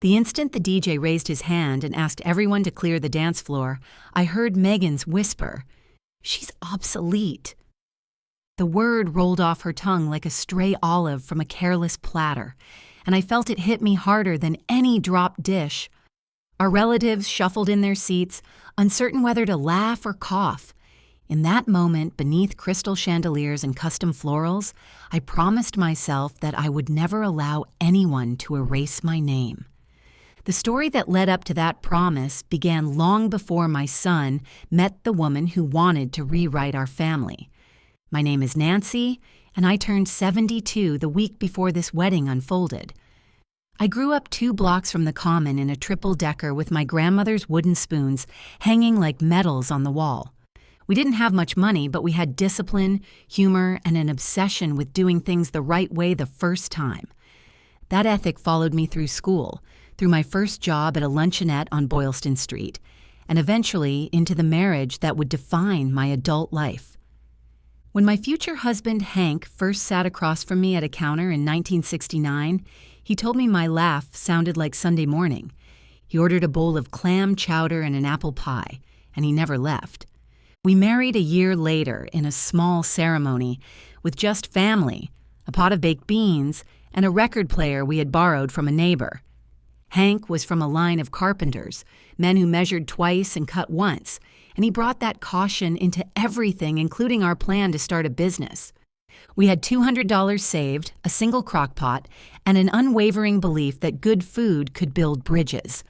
The instant the DJ raised his hand and asked everyone to clear the dance floor, I heard Megan's whisper, "She's obsolete." The word rolled off her tongue like a stray olive from a careless platter, and I felt it hit me harder than any dropped dish. Our relatives shuffled in their seats, uncertain whether to laugh or cough. In that moment, beneath crystal chandeliers and custom florals, I promised myself that I would never allow anyone to erase my name. The story that led up to that promise began long before my son met the woman who wanted to rewrite our family. My name is Nancy, and I turned 72 the week before this wedding unfolded. I grew up 2 blocks from the Common in a triple-decker with my grandmother's wooden spoons hanging like medals on the wall. We didn't have much money, but we had discipline, humor, and an obsession with doing things the right way the first time. That ethic followed me through school, through my first job at a luncheonette on Boylston Street, and eventually into the marriage that would define my adult life. When my future husband, Hank, first sat across from me at a counter in 1969, he told me my laugh sounded like Sunday morning. He ordered a bowl of clam chowder and an apple pie, and he never left. We married a year later in a small ceremony with just family, a pot of baked beans, and a record player we had borrowed from a neighbor. Hank was from a line of carpenters, men who measured twice and cut once, and he brought that caution into everything, including our plan to start a business. We had $200 saved, a single crock pot, and an unwavering belief that good food could build bridges.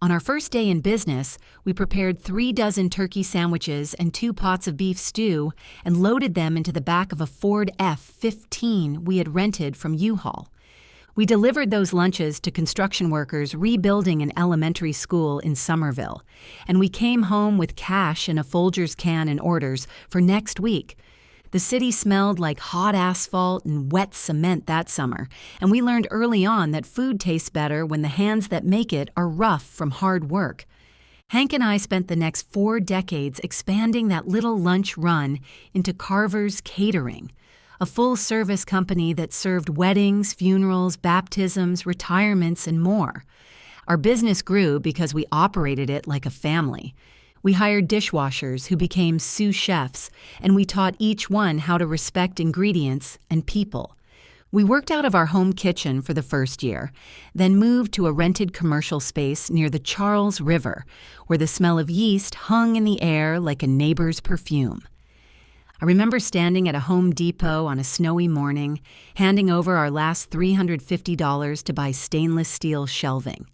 On our first day in business, we prepared 3 dozen turkey sandwiches and 2 pots of beef stew and loaded them into the back of a Ford F-15 we had rented from U-Haul. We delivered those lunches to construction workers rebuilding an elementary school in Somerville, and we came home with cash in a Folgers can and orders for next week. The city smelled like hot asphalt and wet cement that summer, and we learned early on that food tastes better when the hands that make it are rough from hard work. Hank and I spent the next 4 decades expanding that little lunch run into Carver's Catering, a full-service company that served weddings, funerals, baptisms, retirements, and more. Our business grew because we operated it like a family. We hired dishwashers who became sous chefs, and we taught each one how to respect ingredients and people. We worked out of our home kitchen for the first year, then moved to a rented commercial space near the Charles River, where the smell of yeast hung in the air like a neighbor's perfume. I remember standing at a Home Depot on a snowy morning, handing over our last $350 to buy stainless steel shelving.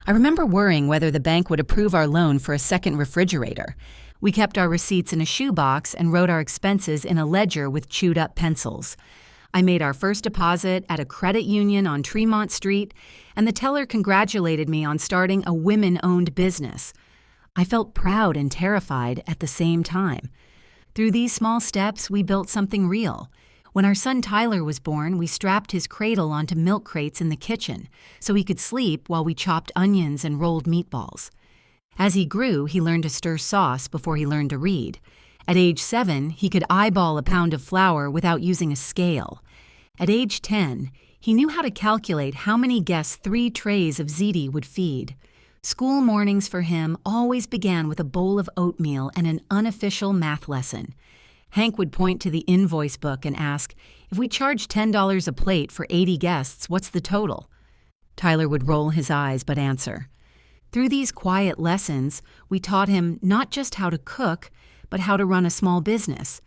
I remember worrying whether the bank would approve our loan for a second refrigerator. We kept our receipts in a shoebox and wrote our expenses in a ledger with chewed-up pencils. I made our first deposit at a credit union on Tremont Street, and the teller congratulated me on starting a women-owned business. I felt proud and terrified at the same time. Through these small steps, we built something real. When our son Tyler was born, we strapped his cradle onto milk crates in the kitchen so he could sleep while we chopped onions and rolled meatballs. As he grew, he learned to stir sauce before he learned to read. At age 7, he could eyeball a pound of flour without using a scale. At age 10, he knew how to calculate how many guests 3 trays of ziti would feed. School mornings for him always began with a bowl of oatmeal and an unofficial math lesson. Hank would point to the invoice book and ask, "If we charge $10 a plate for 80 guests, what's the total?" Tyler would roll his eyes but answer. Through these quiet lessons, we taught him not just how to cook, but how to run a small business.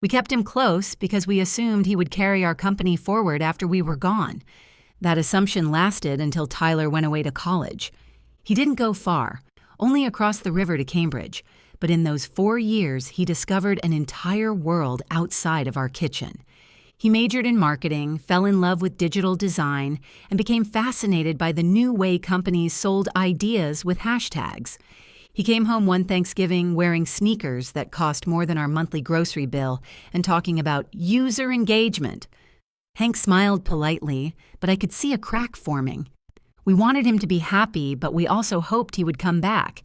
We kept him close because we assumed he would carry our company forward after we were gone. That assumption lasted until Tyler went away to college. He didn't go far, only across the river to Cambridge, but in those 4 years, he discovered an entire world outside of our kitchen. He majored in marketing, fell in love with digital design, and became fascinated by the new way companies sold ideas with hashtags. He came home one Thanksgiving wearing sneakers that cost more than our monthly grocery bill and talking about user engagement. Hank smiled politely, but I could see a crack forming. We wanted him to be happy, but we also hoped he would come back.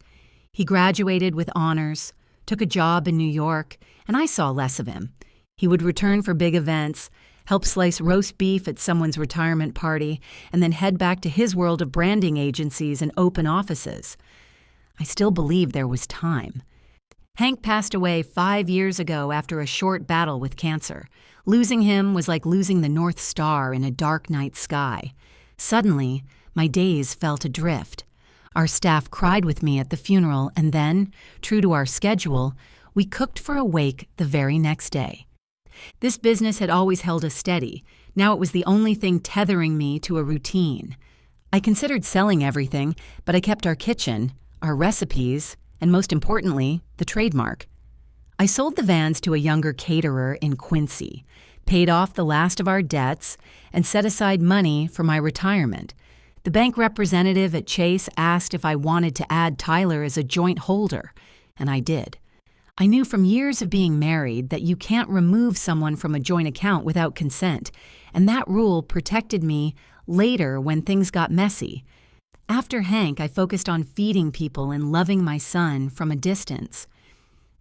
He graduated with honors, took a job in New York, and I saw less of him. He would return for big events, help slice roast beef at someone's retirement party, and then head back to his world of branding agencies and open offices. I still believed there was time. Hank passed away 5 years ago after a short battle with cancer. Losing him was like losing the North Star in a dark night sky. Suddenly, my days felt adrift. Our staff cried with me at the funeral, and then, true to our schedule, we cooked for a wake the very next day. This business had always held us steady. Now it was the only thing tethering me to a routine. I considered selling everything, but I kept our kitchen, our recipes, and most importantly, the trademark. I sold the vans to a younger caterer in Quincy, paid off the last of our debts, and set aside money for my retirement. The bank representative at Chase asked if I wanted to add Tyler as a joint holder, and I did. I knew from years of being married that you can't remove someone from a joint account without consent, and that rule protected me later when things got messy. After Hank, I focused on feeding people and loving my son from a distance.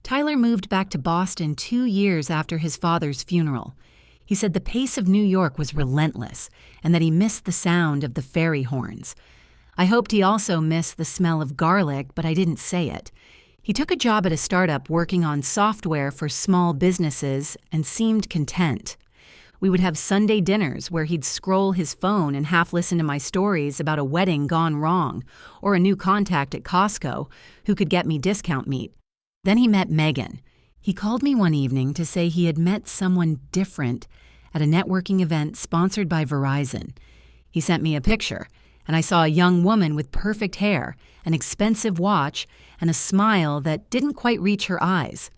Tyler moved back to Boston 2 years after his father's funeral. He said the pace of New York was relentless and that he missed the sound of the fairy horns. I hoped he also missed the smell of garlic, but I didn't say it. He took a job at a startup working on software for small businesses and seemed content. We would have Sunday dinners where he'd scroll his phone and half listen to my stories about a wedding gone wrong or a new contact at Costco who could get me discount meat. Then he met Megan. He called me one evening to say he had met someone different at a networking event sponsored by Verizon. He sent me a picture, and I saw a young woman with perfect hair, an expensive watch, and a smile that didn't quite reach her eyes.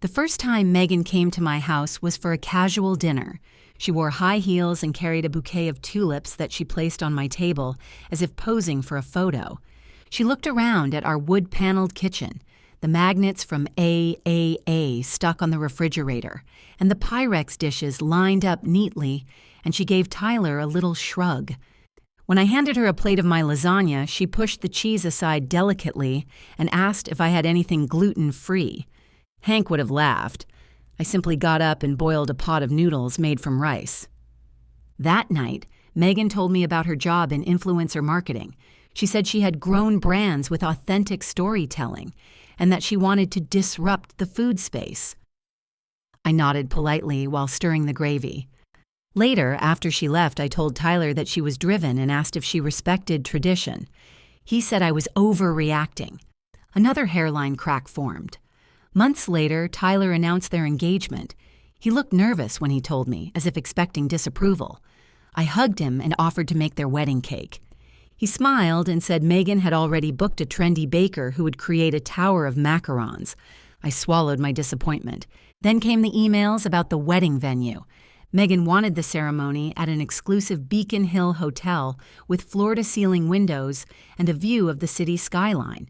The first time Megan came to my house was for a casual dinner. She wore high heels and carried a bouquet of tulips that she placed on my table as if posing for a photo. She looked around at our wood-paneled kitchen, the magnets from AAA stuck on the refrigerator, and the Pyrex dishes lined up neatly, and she gave Tyler a little shrug. When I handed her a plate of my lasagna, she pushed the cheese aside delicately and asked if I had anything gluten-free. Hank would have laughed. I simply got up and boiled a pot of noodles made from rice. That night, Megan told me about her job in influencer marketing. She said she had grown brands with authentic storytelling and that she wanted to disrupt the food space. I nodded politely while stirring the gravy. Later, after she left, I told Tyler that she was driven and asked if she respected tradition. He said I was overreacting. Another hairline crack formed. Months later, Tyler announced their engagement. He looked nervous when he told me, as if expecting disapproval. I hugged him and offered to make their wedding cake. He smiled and said Megan had already booked a trendy baker who would create a tower of macarons. I swallowed my disappointment. Then came the emails about the wedding venue. Megan wanted the ceremony at an exclusive Beacon Hill hotel with floor-to-ceiling windows and a view of the city skyline.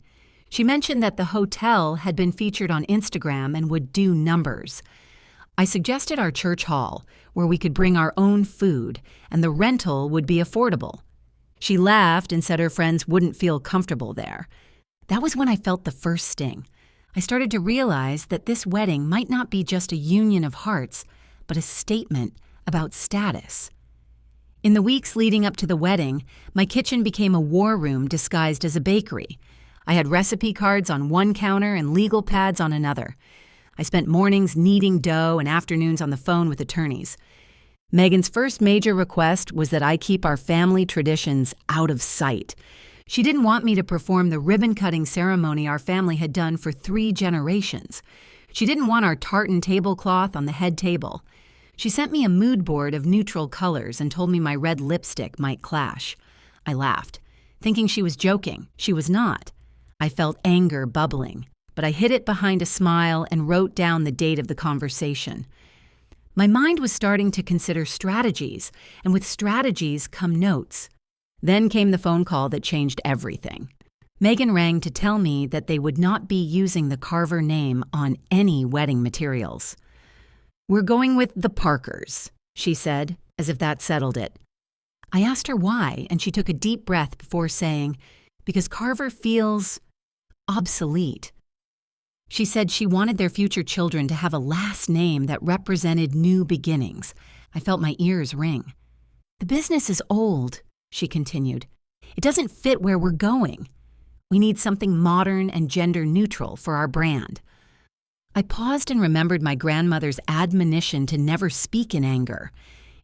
She mentioned that the hotel had been featured on Instagram and would do numbers. I suggested our church hall, where we could bring our own food, and the rental would be affordable. She laughed and said her friends wouldn't feel comfortable there. That was when I felt the first sting. I started to realize that this wedding might not be just a union of hearts, but a statement about status. In the weeks leading up to the wedding, my kitchen became a war room disguised as a bakery. I had recipe cards on one counter and legal pads on another. I spent mornings kneading dough and afternoons on the phone with attorneys. Megan's first major request was that I keep our family traditions out of sight. She didn't want me to perform the ribbon-cutting ceremony our family had done for 3 generations. She didn't want our tartan tablecloth on the head table. She sent me a mood board of neutral colors and told me my red lipstick might clash. I laughed, thinking she was joking. She was not. I felt anger bubbling, but I hid it behind a smile and wrote down the date of the conversation. My mind was starting to consider strategies, and with strategies come notes. Then came the phone call that changed everything. Megan rang to tell me that they would not be using the Carver name on any wedding materials. "We're going with the Parkers," she said, as if that settled it. I asked her why, and she took a deep breath before saying, "Because Carver feels obsolete." She said she wanted their future children to have a last name that represented new beginnings. I felt my ears ring. "The business is old," she continued. "It doesn't fit where we're going. We need something modern and gender neutral for our brand." I paused and remembered my grandmother's admonition to never speak in anger.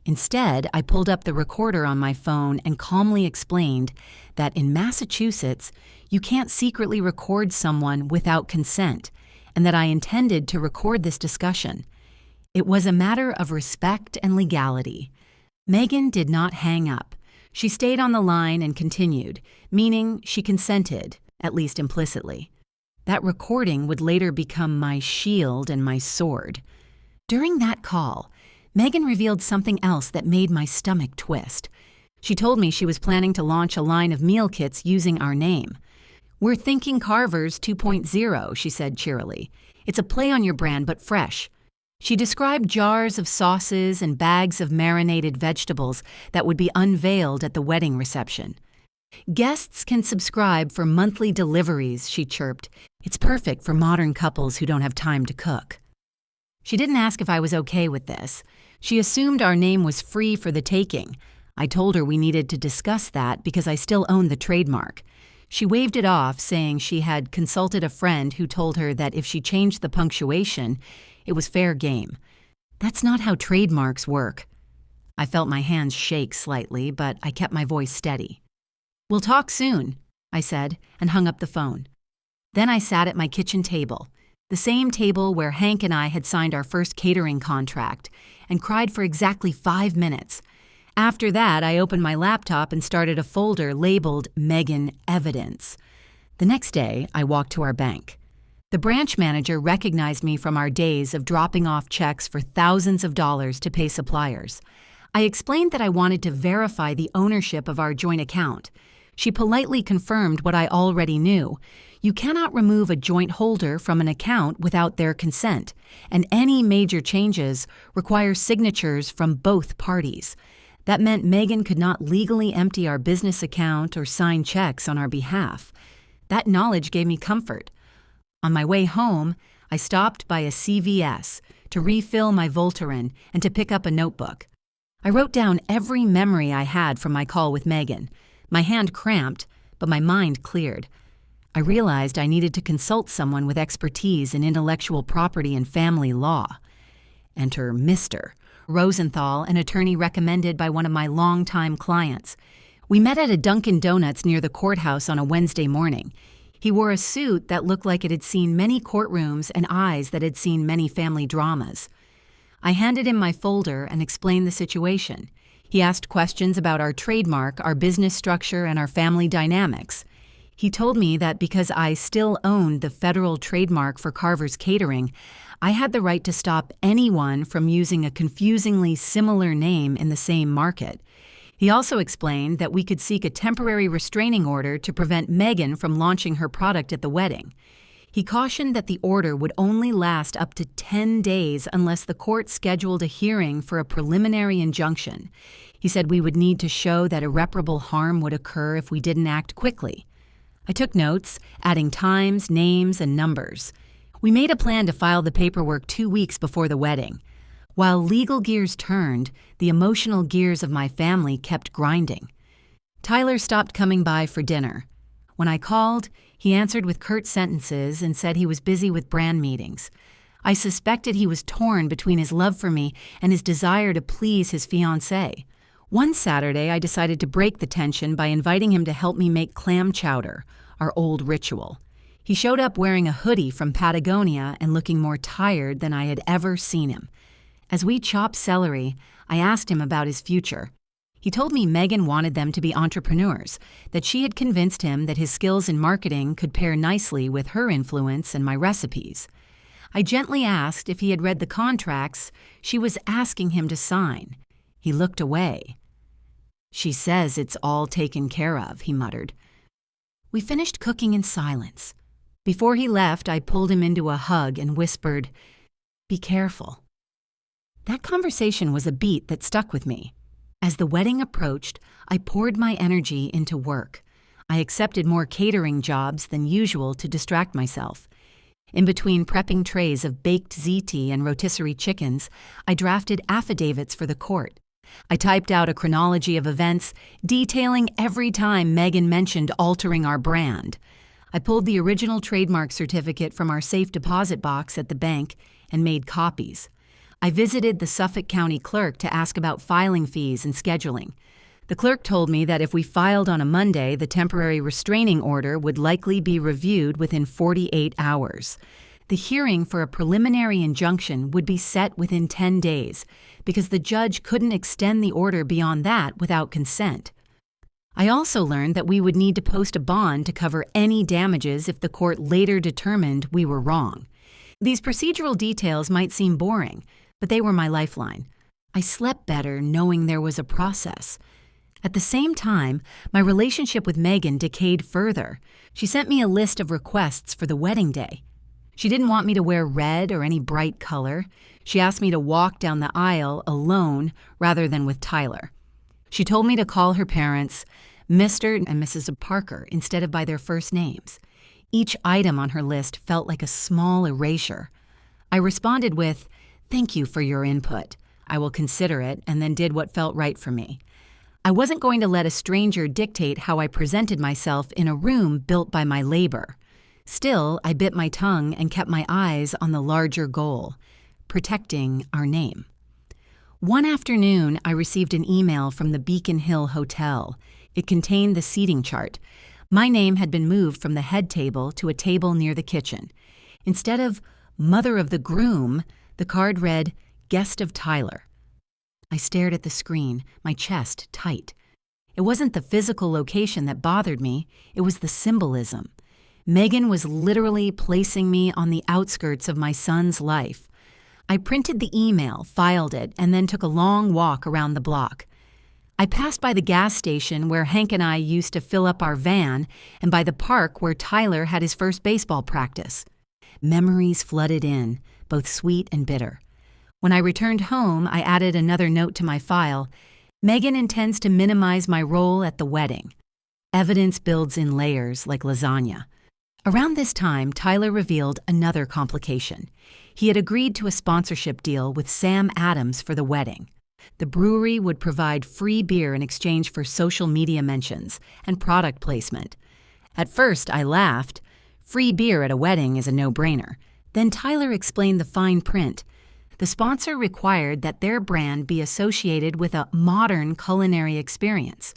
Instead, I pulled up the recorder on my phone and calmly explained that in Massachusetts, you can't secretly record someone without consent, and that I intended to record this discussion. It was a matter of respect and legality. Megan did not hang up. She stayed on the line and continued, meaning she consented, at least implicitly. That recording would later become my shield and my sword. During that call, Megan revealed something else that made my stomach twist. She told me she was planning to launch a line of meal kits using our name. "We're thinking Carver's 2.0, she said cheerily. "It's a play on your brand, but fresh." She described jars of sauces and bags of marinated vegetables that would be unveiled at the wedding reception. "Guests can subscribe for monthly deliveries," she chirped. "It's perfect for modern couples who don't have time to cook." She didn't ask if I was okay with this. She assumed our name was free for the taking. I told her we needed to discuss that because I still owned the trademark. She waved it off, saying she had consulted a friend who told her that if she changed the punctuation, it was fair game. That's not how trademarks work. I felt my hands shake slightly, but I kept my voice steady. "We'll talk soon," I said, and hung up the phone. Then I sat at my kitchen table, the same table where Hank and I had signed our first catering contract, and cried for exactly 5 minutes. After that, I opened my laptop and started a folder labeled Megan Evidence. The next day, I walked to our bank. The branch manager recognized me from our days of dropping off checks for thousands of dollars to pay suppliers. I explained that I wanted to verify the ownership of our joint account. She politely confirmed what I already knew. You cannot remove a joint holder from an account without their consent, and any major changes require signatures from both parties. That meant Megan could not legally empty our business account or sign checks on our behalf. That knowledge gave me comfort. On my way home, I stopped by a CVS to refill my Voltaren and to pick up a notebook. I wrote down every memory I had from my call with Megan. My hand cramped, but my mind cleared. I realized I needed to consult someone with expertise in intellectual property and family law. Enter Mr. Rosenthal, an attorney recommended by one of my longtime clients. We met at a Dunkin' Donuts near the courthouse on a Wednesday morning. He wore a suit that looked like it had seen many courtrooms and eyes that had seen many family dramas. I handed him my folder and explained the situation. He asked questions about our trademark, our business structure, and our family dynamics. He told me that because I still owned the federal trademark for Carver's Catering, I had the right to stop anyone from using a confusingly similar name in the same market. He also explained that we could seek a temporary restraining order to prevent Megan from launching her product at the wedding. He cautioned that the order would only last up to 10 days unless the court scheduled a hearing for a preliminary injunction. He said we would need to show that irreparable harm would occur if we didn't act quickly. I took notes, adding times, names, and numbers. We made a plan to file the paperwork 2 weeks before the wedding. While legal gears turned, the emotional gears of my family kept grinding. Tyler stopped coming by for dinner. When I called, he answered with curt sentences and said he was busy with brand meetings. I suspected he was torn between his love for me and his desire to please his fiancée. One Saturday, I decided to break the tension by inviting him to help me make clam chowder, our old ritual. He showed up wearing a hoodie from Patagonia and looking more tired than I had ever seen him. As we chopped celery, I asked him about his future. He told me Megan wanted them to be entrepreneurs, that she had convinced him that his skills in marketing could pair nicely with her influence and my recipes. I gently asked if he had read the contracts she was asking him to sign. He looked away. "She says it's all taken care of," he muttered. We finished cooking in silence. Before he left, I pulled him into a hug and whispered, "Be careful." That conversation was a beat that stuck with me. As the wedding approached, I poured my energy into work. I accepted more catering jobs than usual to distract myself. In between prepping trays of baked ziti and rotisserie chickens, I drafted affidavits for the court. I typed out a chronology of events detailing every time Megan mentioned altering our brand. I pulled the original trademark certificate from our safe deposit box at the bank and made copies. I visited the Suffolk County clerk to ask about filing fees and scheduling. The clerk told me that if we filed on a Monday, the temporary restraining order would likely be reviewed within 48 hours. The hearing for a preliminary injunction would be set within 10 days because the judge couldn't extend the order beyond that without consent. I also learned that we would need to post a bond to cover any damages if the court later determined we were wrong. These procedural details might seem boring, but they were my lifeline. I slept better knowing there was a process. At the same time, my relationship with Megan decayed further. She sent me a list of requests for the wedding day. She didn't want me to wear red or any bright color. She asked me to walk down the aisle alone rather than with Tyler. She told me to call her parents Mr. and Mrs. Parker instead of by their first names. Each item on her list felt like a small erasure. I responded with, "Thank you for your input. I will consider it," and then did what felt right for me. I wasn't going to let a stranger dictate how I presented myself in a room built by my labor. Still, I bit my tongue and kept my eyes on the larger goal, protecting our name. One afternoon, I received an email from the Beacon Hill Hotel. It contained the seating chart. My name had been moved from the head table to a table near the kitchen. Instead of Mother of the Groom, the card read, Guest of Tyler. I stared at the screen, my chest tight. It wasn't the physical location that bothered me, it was the symbolism. Megan was literally placing me on the outskirts of my son's life. I printed the email, filed it, and then took a long walk around the block. I passed by the gas station where Hank and I used to fill up our van and by the park where Tyler had his first baseball practice. Memories flooded in, both sweet and bitter. When I returned home, I added another note to my file. Megan intends to minimize my role at the wedding. Evidence builds in layers like lasagna. Around this time, Tyler revealed another complication. He had agreed to a sponsorship deal with Sam Adams for the wedding. The brewery would provide free beer in exchange for social media mentions and product placement. At first, I laughed. Free beer at a wedding is a no-brainer. Then Tyler explained the fine print. The sponsor required that their brand be associated with a modern culinary experience,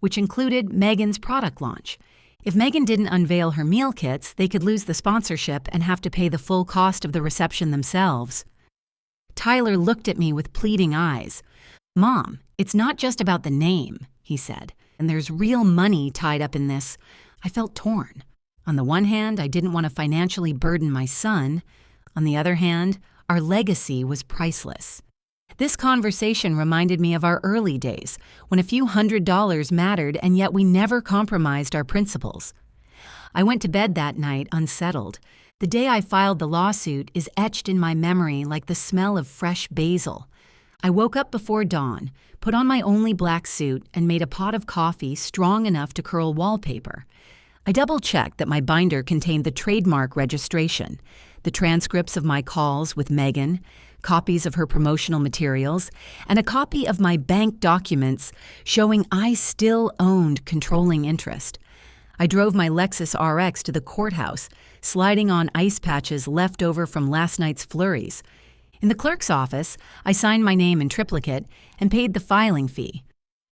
which included Megan's product launch. If Megan didn't unveil her meal kits, they could lose the sponsorship and have to pay the full cost of the reception themselves. Tyler looked at me with pleading eyes. "Mom, it's not just about the name," he said, "and there's real money tied up in this." I felt torn. On the one hand, I didn't want to financially burden my son. On the other hand, our legacy was priceless. This conversation reminded me of our early days, when a few $100s mattered and yet we never compromised our principles. I went to bed that night unsettled. The day I filed the lawsuit is etched in my memory like the smell of fresh basil. I woke up before dawn, put on my only black suit, and made a pot of coffee strong enough to curl wallpaper. I double-checked that my binder contained the trademark registration, the transcripts of my calls with Megan, copies of her promotional materials, and a copy of my bank documents showing I still owned controlling interest. I drove my Lexus RX to the courthouse, sliding on ice patches left over from last night's flurries. In the clerk's office, I signed my name in triplicate and paid the filing fee.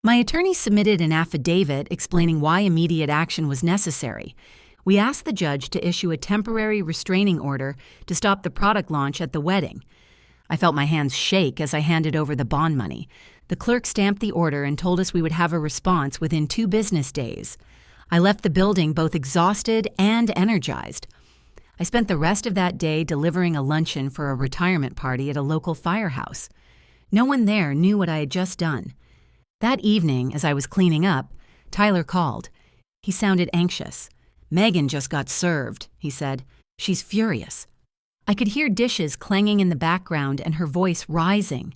My attorney submitted an affidavit explaining why immediate action was necessary. We asked the judge to issue a temporary restraining order to stop the product launch at the wedding. I felt my hands shake as I handed over the bond money. The clerk stamped the order and told us we would have a response within 2 business days. I left the building both exhausted and energized. I spent the rest of that day delivering a luncheon for a retirement party at a local firehouse. No one there knew what I had just done. That evening, as I was cleaning up, Tyler called. He sounded anxious. "Megan just got served," he said. "She's furious." I could hear dishes clanging in the background and her voice rising.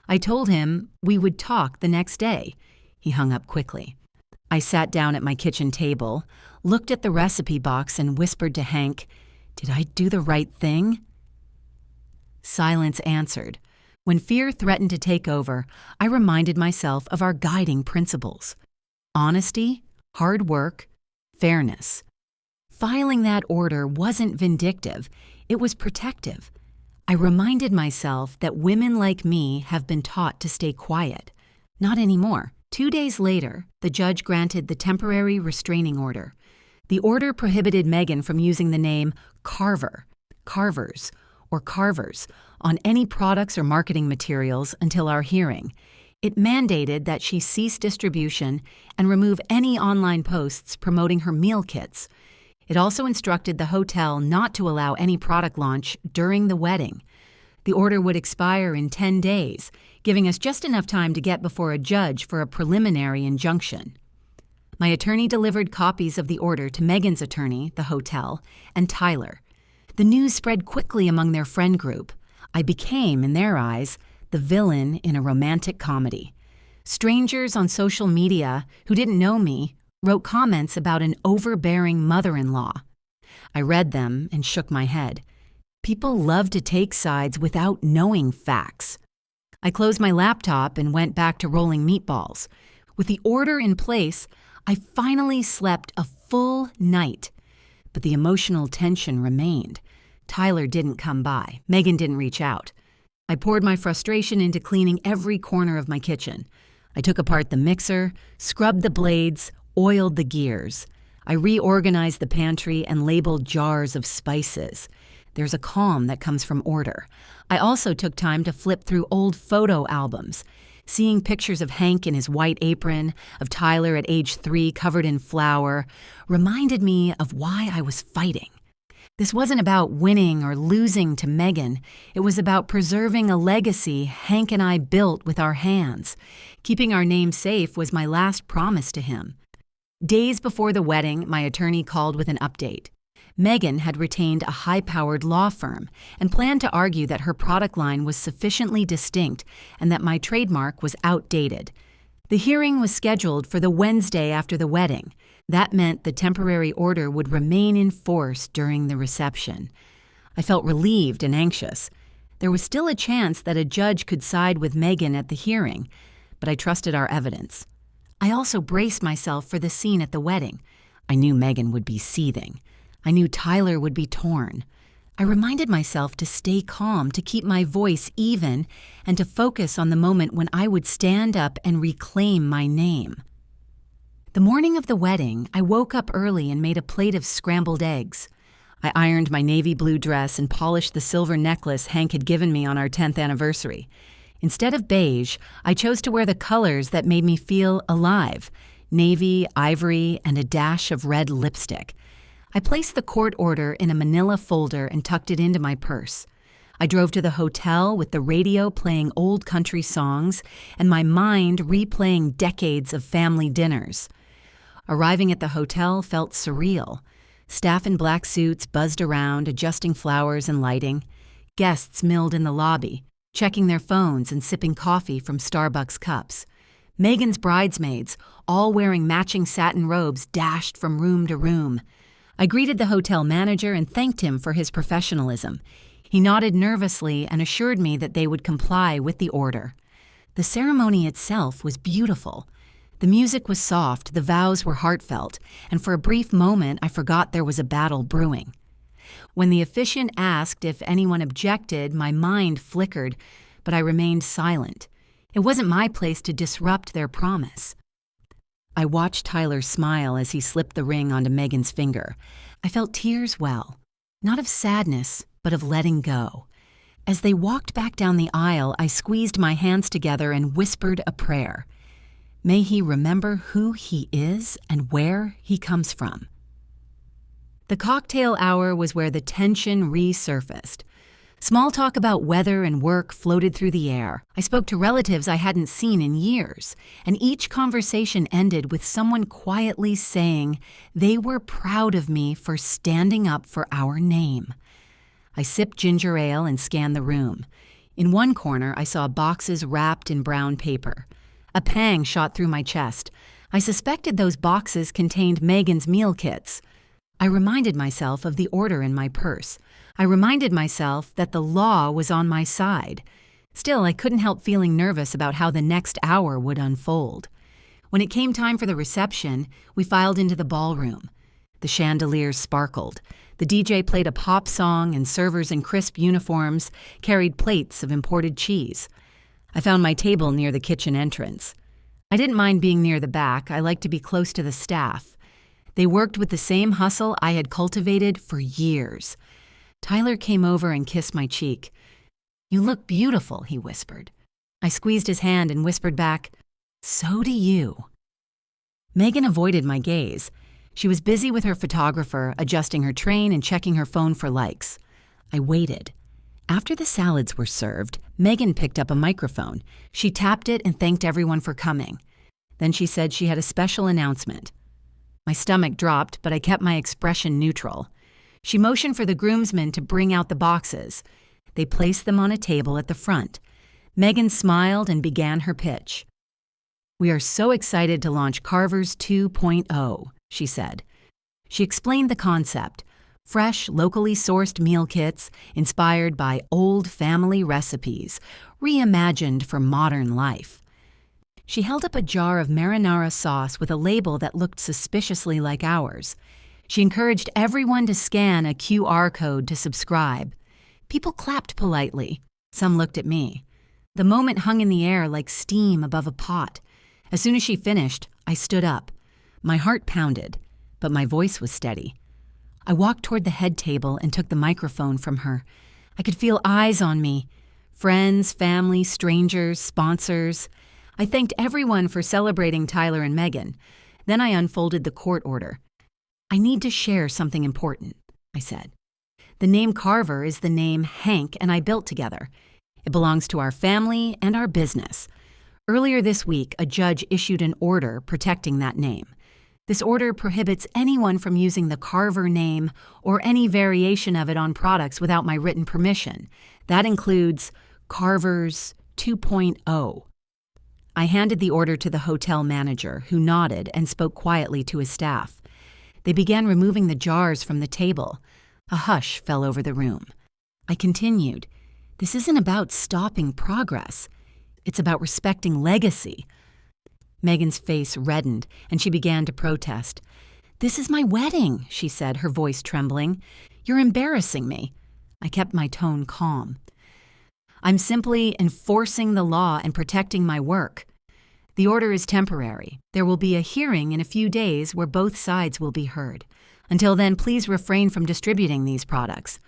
I told him we would talk the next day. He hung up quickly. I sat down at my kitchen table, looked at the recipe box and whispered to Hank, Did I do the right thing? Silence answered. When fear threatened to take over, I reminded myself of our guiding principles: honesty, hard work, fairness. Filing that order wasn't vindictive, it was protective. I reminded myself that women like me have been taught to stay quiet. Not anymore. 2 days later, the judge granted the temporary restraining order. The order prohibited Megan from using the name Carver, Carvers, or Carvers on any products or marketing materials until our hearing. It mandated that she cease distribution and remove any online posts promoting her meal kits. It also instructed the hotel not to allow any product launch during the wedding. The order would expire in 10 days, giving us just enough time to get before a judge for a preliminary injunction. My attorney delivered copies of the order to Megan's attorney, the hotel, and Tyler. The news spread quickly among their friend group. I became, in their eyes, the villain in a romantic comedy. Strangers on social media who didn't know me wrote comments about an overbearing mother-in-law. I read them and shook my head. People love to take sides without knowing facts. I closed my laptop and went back to rolling meatballs. With the order in place, I finally slept a full night. But the emotional tension remained. Tyler didn't come by. Megan didn't reach out. I poured my frustration into cleaning every corner of my kitchen. I took apart the mixer, scrubbed the blades, oiled the gears. I reorganized the pantry and labeled jars of spices. There's a calm that comes from order. I also took time to flip through old photo albums. Seeing pictures of Hank in his white apron, of Tyler at age 3 covered in flour, reminded me of why I was fighting. This wasn't about winning or losing to Megan. It was about preserving a legacy Hank and I built with our hands. Keeping our name safe was my last promise to him. Days before the wedding, my attorney called with an update. Megan had retained a high-powered law firm and planned to argue that her product line was sufficiently distinct and that my trademark was outdated. The hearing was scheduled for the Wednesday after the wedding. That meant the temporary order would remain in force during the reception. I felt relieved and anxious. There was still a chance that a judge could side with Megan at the hearing, but I trusted our evidence. I also braced myself for the scene at the wedding. I knew Megan would be seething. I knew Tyler would be torn. I reminded myself to stay calm, to keep my voice even, and to focus on the moment when I would stand up and reclaim my name. The morning of the wedding, I woke up early and made a plate of scrambled eggs. I ironed my navy blue dress and polished the silver necklace Hank had given me on our 10th anniversary. Instead of beige, I chose to wear the colors that made me feel alive: navy, ivory, and a dash of red lipstick. I placed the court order in a manila folder and tucked it into my purse. I drove to the hotel with the radio playing old country songs and my mind replaying decades of family dinners. Arriving at the hotel felt surreal. Staff in black suits buzzed around, adjusting flowers and lighting. Guests milled in the lobby, checking their phones and sipping coffee from Starbucks cups. Megan's bridesmaids, all wearing matching satin robes, dashed from room to room. I greeted the hotel manager and thanked him for his professionalism. He nodded nervously and assured me that they would comply with the order. The ceremony itself was beautiful. The music was soft, the vows were heartfelt, and for a brief moment I forgot there was a battle brewing. When the officiant asked if anyone objected, my mind flickered, but I remained silent. It wasn't my place to disrupt their promise. I watched Tyler smile as he slipped the ring onto Megan's finger. I felt tears well, not of sadness, but of letting go. As they walked back down the aisle, I squeezed my hands together and whispered a prayer. May he remember who he is and where he comes from. The cocktail hour was where the tension resurfaced. Small talk about weather and work floated through the air. I spoke to relatives I hadn't seen in years, and each conversation ended with someone quietly saying they were proud of me for standing up for our name. I sipped ginger ale and scanned the room. In one corner, I saw boxes wrapped in brown paper. A pang shot through my chest. I suspected those boxes contained Megan's meal kits. I reminded myself of the order in my purse. I reminded myself that the law was on my side. Still, I couldn't help feeling nervous about how the next hour would unfold. When it came time for the reception, we filed into the ballroom. The chandeliers sparkled. The DJ played a pop song, and servers in crisp uniforms carried plates of imported cheese. I found my table near the kitchen entrance. I didn't mind being near the back. I liked to be close to the staff. They worked with the same hustle I had cultivated for years. Tyler came over and kissed my cheek. "You look beautiful," he whispered. I squeezed his hand and whispered back, "So do you." Megan avoided my gaze. She was busy with her photographer, adjusting her train and checking her phone for likes. I waited. After the salads were served, Megan picked up a microphone. She tapped it and thanked everyone for coming. Then she said she had a special announcement. My stomach dropped, but I kept my expression neutral. She motioned for the groomsmen to bring out the boxes. They placed them on a table at the front. Megan smiled and began her pitch. "We are so excited to launch Carver's 2.0, she said. She explained the concept: fresh, locally sourced meal kits inspired by old family recipes, reimagined for modern life. She held up a jar of marinara sauce with a label that looked suspiciously like ours. She encouraged everyone to scan a QR code to subscribe. People clapped politely. Some looked at me. The moment hung in the air like steam above a pot. As soon as she finished, I stood up. My heart pounded, but my voice was steady. I walked toward the head table and took the microphone from her. I could feel eyes on me. Friends, family, strangers, sponsors. I thanked everyone for celebrating Tyler and Megan. Then I unfolded the court order. "I need to share something important," I said. "The name Carver is the name Hank and I built together. It belongs to our family and our business. Earlier this week, a judge issued an order protecting that name. This order prohibits anyone from using the Carver name or any variation of it on products without my written permission. That includes Carver's 2.0. I handed the order to the hotel manager, who nodded and spoke quietly to his staff. They began removing the jars from the table. A hush fell over the room. I continued, "This isn't about stopping progress. It's about respecting legacy." Megan's face reddened, and she began to protest. "This is my wedding," she said, her voice trembling. "You're embarrassing me." I kept my tone calm. "I'm simply enforcing the law and protecting my work. The order is temporary. There will be a hearing in a few days where both sides will be heard. Until then, please refrain from distributing these products."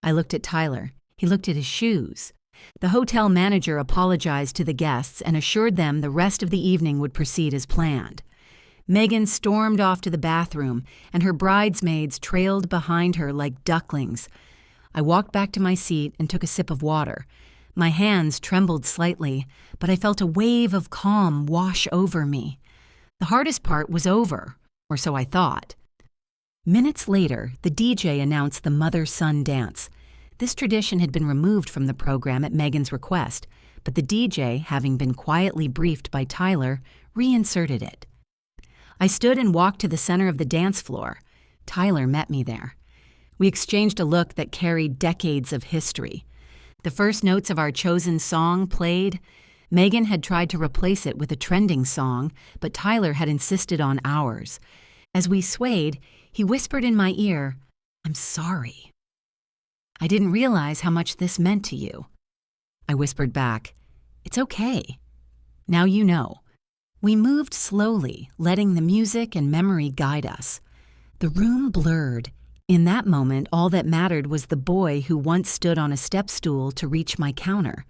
I looked at Tyler. He looked at his shoes. The hotel manager apologized to the guests and assured them the rest of the evening would proceed as planned. Megan stormed off to the bathroom, and her bridesmaids trailed behind her like ducklings. I walked back to my seat and took a sip of water. My hands trembled slightly, but I felt a wave of calm wash over me. The hardest part was over, or so I thought. Minutes later, the DJ announced the mother-son dance. This tradition had been removed from the program at Megan's request, but the DJ, having been quietly briefed by Tyler, reinserted it. I stood and walked to the center of the dance floor. Tyler met me there. We exchanged a look that carried decades of history. The first notes of our chosen song played. Megan had tried to replace it with a trending song, but Tyler had insisted on ours. As we swayed, he whispered in my ear, "I'm sorry. I didn't realize how much this meant to you." I whispered back, "It's okay. Now you know." We moved slowly, letting the music and memory guide us. The room blurred. In that moment, all that mattered was the boy who once stood on a step stool to reach my counter.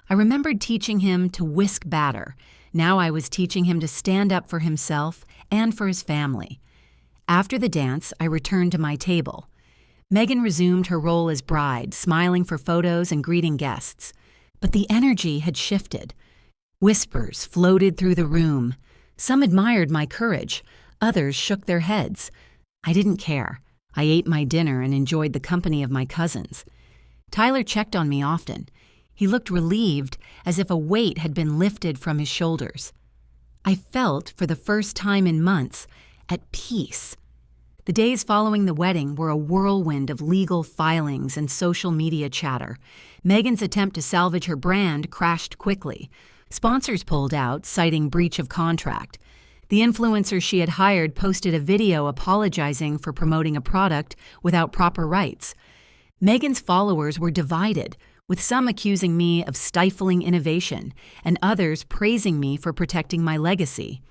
I remembered teaching him to whisk batter. Now I was teaching him to stand up for himself and for his family. After the dance, I returned to my table. Megan resumed her role as bride, smiling for photos and greeting guests. But the energy had shifted. Whispers floated through the room. Some admired my courage. Others shook their heads. I didn't care. I ate my dinner and enjoyed the company of my cousins. Tyler checked on me often. He looked relieved, as if a weight had been lifted from his shoulders. I felt, for the first time in months, at peace. The days following the wedding were a whirlwind of legal filings and social media chatter. Meghan's attempt to salvage her brand crashed quickly. Sponsors pulled out, citing breach of contract. The influencer she had hired posted a video apologizing for promoting a product without proper rights. Meghan's followers were divided, with some accusing me of stifling innovation and others praising me for protecting my legacy.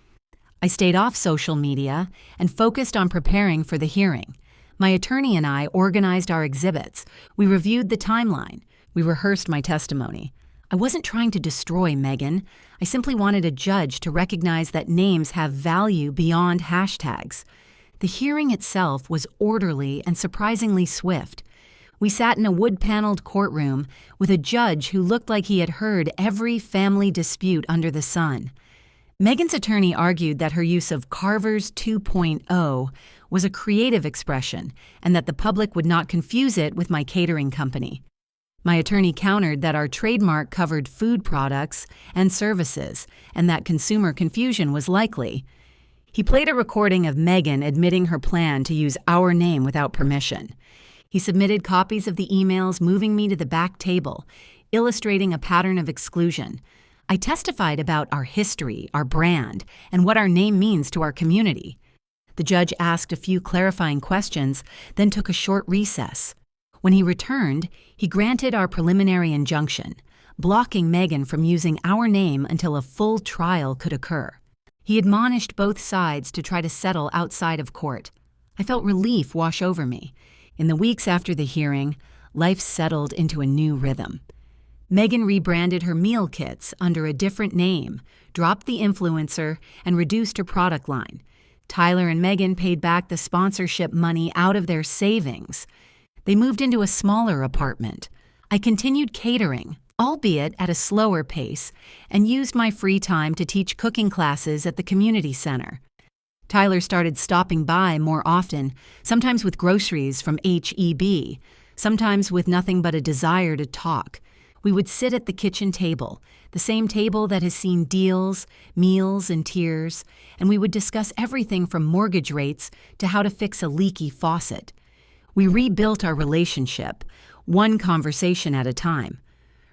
I stayed off social media and focused on preparing for the hearing. My attorney and I organized our exhibits. We reviewed the timeline. We rehearsed my testimony. I wasn't trying to destroy Meghan. I simply wanted a judge to recognize that names have value beyond hashtags. The hearing itself was orderly and surprisingly swift. We sat in a wood-paneled courtroom with a judge who looked like he had heard every family dispute under the sun. Meghan's attorney argued that her use of Carver's 2.0 was a creative expression and that the public would not confuse it with my catering company. My attorney countered that our trademark covered food products and services and that consumer confusion was likely. He played a recording of Meghan admitting her plan to use our name without permission. He submitted copies of the emails moving me to the back table, illustrating a pattern of exclusion. I testified about our history, our brand, and what our name means to our community. The judge asked a few clarifying questions, then took a short recess. When he returned, he granted our preliminary injunction, blocking Meghan from using our name until a full trial could occur. He admonished both sides to try to settle outside of court. I felt relief wash over me. In the weeks after the hearing, life settled into a new rhythm. Meghan rebranded her meal kits under a different name, dropped the influencer, and reduced her product line. Tyler and Meghan paid back the sponsorship money out of their savings. They moved into a smaller apartment. I continued catering, albeit at a slower pace, and used my free time to teach cooking classes at the community center. Tyler started stopping by more often, sometimes with groceries from H-E-B, sometimes with nothing but a desire to talk. We would sit at the kitchen table, the same table that has seen deals, meals, and tears, and we would discuss everything from mortgage rates to how to fix a leaky faucet. We rebuilt our relationship, one conversation at a time.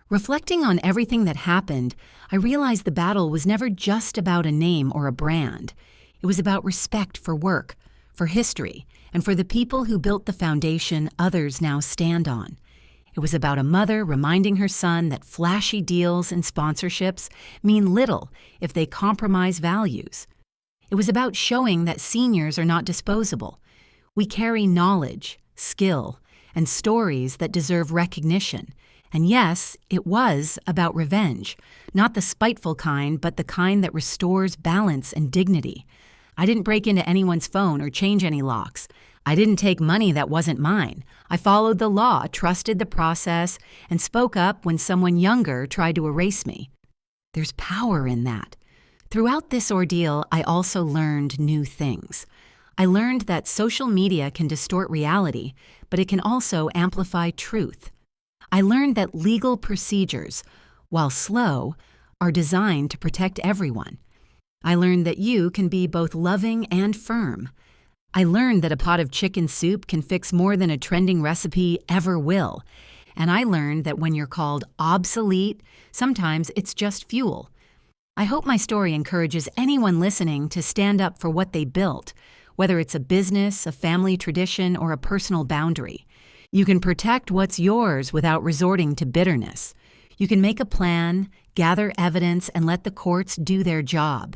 Reflecting on everything that happened, I realized the battle was never just about a name or a brand. It was about respect for work, for history, and for the people who built the foundation others now stand on. It was about a mother reminding her son that flashy deals and sponsorships mean little if they compromise values. It was about showing that seniors are not disposable. We carry knowledge, skill, and stories that deserve recognition. And yes, it was about revenge, not the spiteful kind, but the kind that restores balance and dignity. I didn't break into anyone's phone or change any locks. I didn't take money that wasn't mine. I followed the law, trusted the process, and spoke up when someone younger tried to erase me. There's power in that. Throughout this ordeal, I also learned new things. I learned that social media can distort reality, but it can also amplify truth. I learned that legal procedures, while slow, are designed to protect everyone. I learned that you can be both loving and firm. I learned that a pot of chicken soup can fix more than a trending recipe ever will. And I learned that when you're called obsolete, sometimes it's just fuel. I hope my story encourages anyone listening to stand up for what they built, whether it's a business, a family tradition, or a personal boundary. You can protect what's yours without resorting to bitterness. You can make a plan, gather evidence, and let the courts do their job.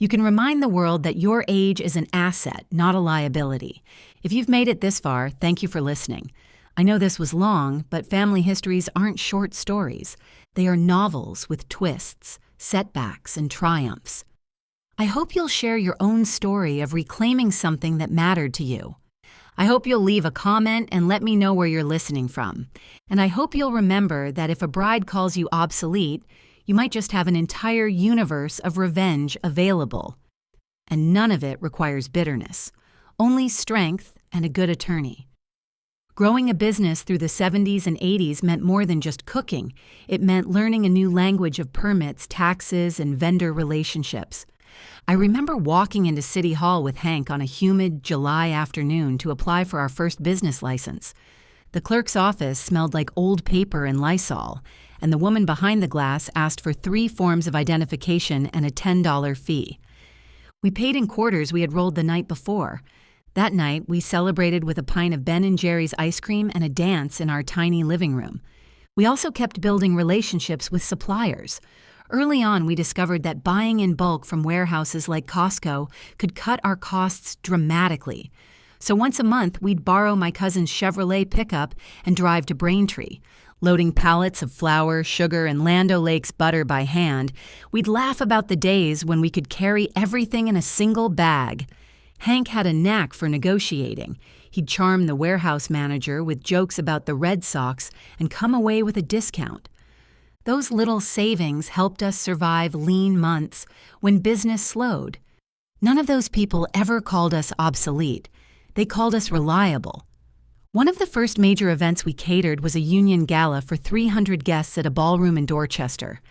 You can remind the world that your age is an asset, not a liability. If you've made it this far, thank you for listening. I know this was long, but family histories aren't short stories. They are novels with twists, setbacks, and triumphs. I hope you'll share your own story of reclaiming something that mattered to you. I hope you'll leave a comment and let me know where you're listening from. And I hope you'll remember that if a bride calls you obsolete, you might just have an entire universe of revenge available. And none of it requires bitterness, only strength and a good attorney. Growing a business through the 70s and 80s meant more than just cooking. It meant learning a new language of permits, taxes, and vendor relationships. I remember walking into City Hall with Hank on a humid July afternoon to apply for our first business license. The clerk's office smelled like old paper and Lysol, and the woman behind the glass asked for 3 forms of identification and a $10 fee. We paid in quarters we had rolled the night before. That night, we celebrated with a pint of Ben & Jerry's ice cream and a dance in our tiny living room. We also kept building relationships with suppliers. Early on, we discovered that buying in bulk from warehouses like Costco could cut our costs dramatically. So once a month, we'd borrow my cousin's Chevrolet pickup and drive to Braintree. Loading pallets of flour, sugar, and Land O'Lakes butter by hand, we'd laugh about the days when we could carry everything in a single bag. Hank had a knack for negotiating. He'd charm the warehouse manager with jokes about the Red Sox and come away with a discount. Those little savings helped us survive lean months when business slowed. None of those people ever called us obsolete. They called us reliable. One of the first major events we catered was a union gala for 300 guests at a ballroom in Dorchester.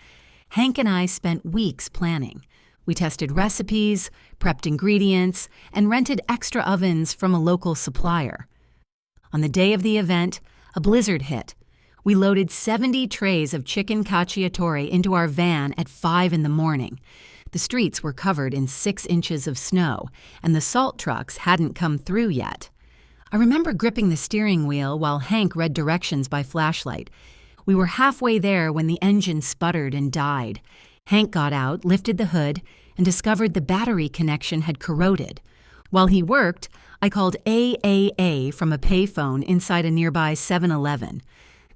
Hank and I spent weeks planning. We tested recipes, prepped ingredients, and rented extra ovens from a local supplier. On the day of the event, a blizzard hit. We loaded 70 trays of chicken cacciatore into our van at 5 in the morning. The streets were covered in 6 inches of snow, and the salt trucks hadn't come through yet. I remember gripping the steering wheel while Hank read directions by flashlight. We were halfway there when the engine sputtered and died. Hank got out, lifted the hood, and discovered the battery connection had corroded. While he worked, I called AAA from a payphone inside a nearby 7-Eleven.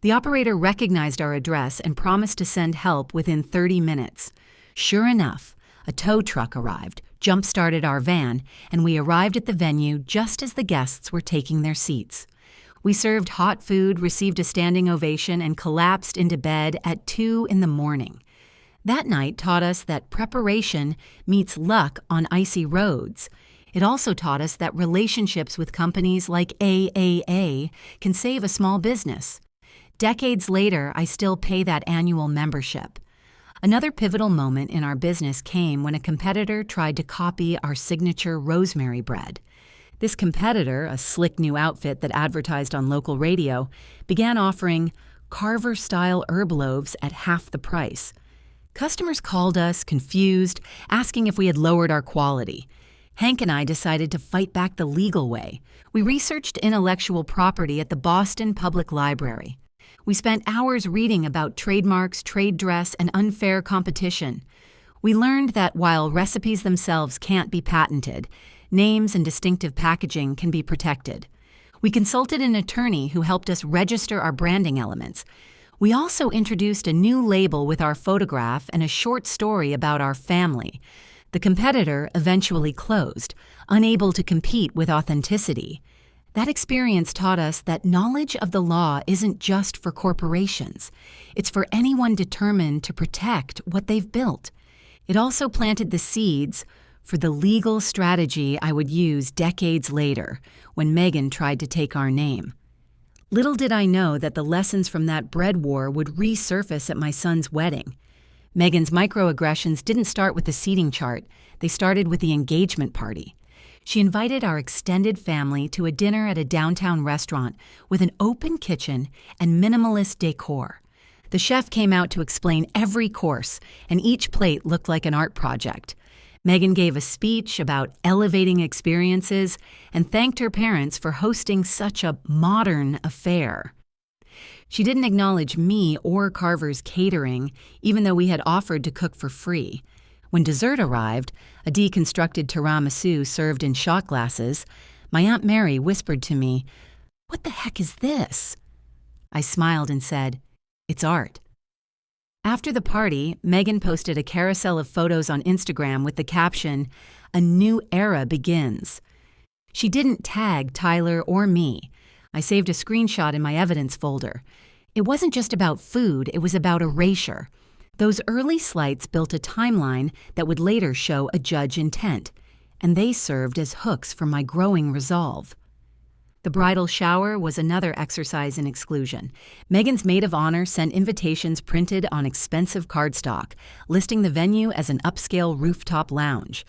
The operator recognized our address and promised to send help within 30 minutes. Sure enough, a tow truck arrived, jump-started our van, and we arrived at the venue just as the guests were taking their seats. We served hot food, received a standing ovation, and collapsed into bed at 2 in the morning. That night taught us that preparation meets luck on icy roads. It also taught us that relationships with companies like AAA can save a small business. Decades later, I still pay that annual membership. Another pivotal moment in our business came when a competitor tried to copy our signature rosemary bread. This competitor, a slick new outfit that advertised on local radio, began offering Carver-style herb loaves at half the price. Customers called us, confused, asking if we had lowered our quality. Hank and I decided to fight back the legal way. We researched intellectual property at the Boston Public Library. We spent hours reading about trademarks, trade dress, and unfair competition. We learned that while recipes themselves can't be patented, names and distinctive packaging can be protected. We consulted an attorney who helped us register our branding elements. We also introduced a new label with our photograph and a short story about our family. The competitor eventually closed, unable to compete with authenticity. That experience taught us that knowledge of the law isn't just for corporations. It's for anyone determined to protect what they've built. It also planted the seeds for the legal strategy I would use decades later when Megan tried to take our name. Little did I know that the lessons from that bread war would resurface at my son's wedding. Megan's microaggressions didn't start with the seating chart. They started with the engagement party. She invited our extended family to a dinner at a downtown restaurant with an open kitchen and minimalist decor. The chef came out to explain every course, and each plate looked like an art project. Megan gave a speech about elevating experiences and thanked her parents for hosting such a modern affair. She didn't acknowledge me or Carver's catering, even though we had offered to cook for free. When dessert arrived, a deconstructed tiramisu served in shot glasses, my Aunt Mary whispered to me, "What the heck is this?" I smiled and said, "It's art." After the party, Megan posted a carousel of photos on Instagram with the caption, "A new era begins." She didn't tag Tyler or me. I saved a screenshot in my evidence folder. It wasn't just about food, it was about erasure. Those early slights built a timeline that would later show a judge intent, and they served as hooks for my growing resolve. The bridal shower was another exercise in exclusion. Megan's maid of honor sent invitations printed on expensive cardstock, listing the venue as an upscale rooftop lounge.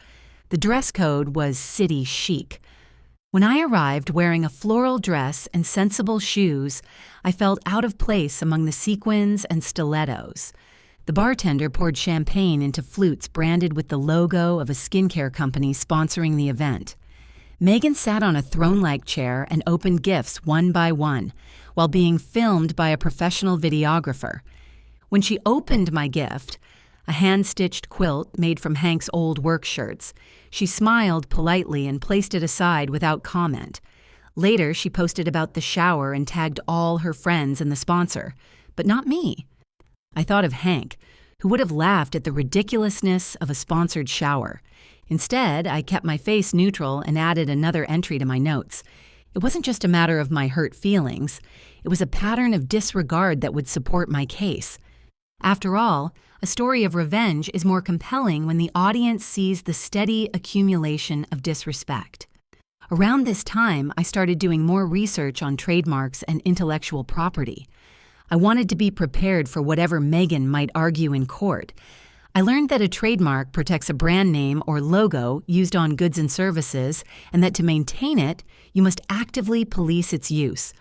The dress code was city chic. When I arrived wearing a floral dress and sensible shoes, I felt out of place among the sequins and stilettos. The bartender poured champagne into flutes branded with the logo of a skincare company sponsoring the event. Megan sat on a throne-like chair and opened gifts one by one, while being filmed by a professional videographer. When she opened my gift, a hand-stitched quilt made from Hank's old work shirts, she smiled politely and placed it aside without comment. Later, she posted about the shower and tagged all her friends and the sponsor, but not me. I thought of Hank, who would have laughed at the ridiculousness of a sponsored shower. Instead, I kept my face neutral and added another entry to my notes. It wasn't just a matter of my hurt feelings. It was a pattern of disregard that would support my case. After all, a story of revenge is more compelling when the audience sees the steady accumulation of disrespect. Around this time, I started doing more research on trademarks and intellectual property. I wanted to be prepared for whatever Megan might argue in court. I learned that a trademark protects a brand name or logo used on goods and services, and that to maintain it, you must actively police its use.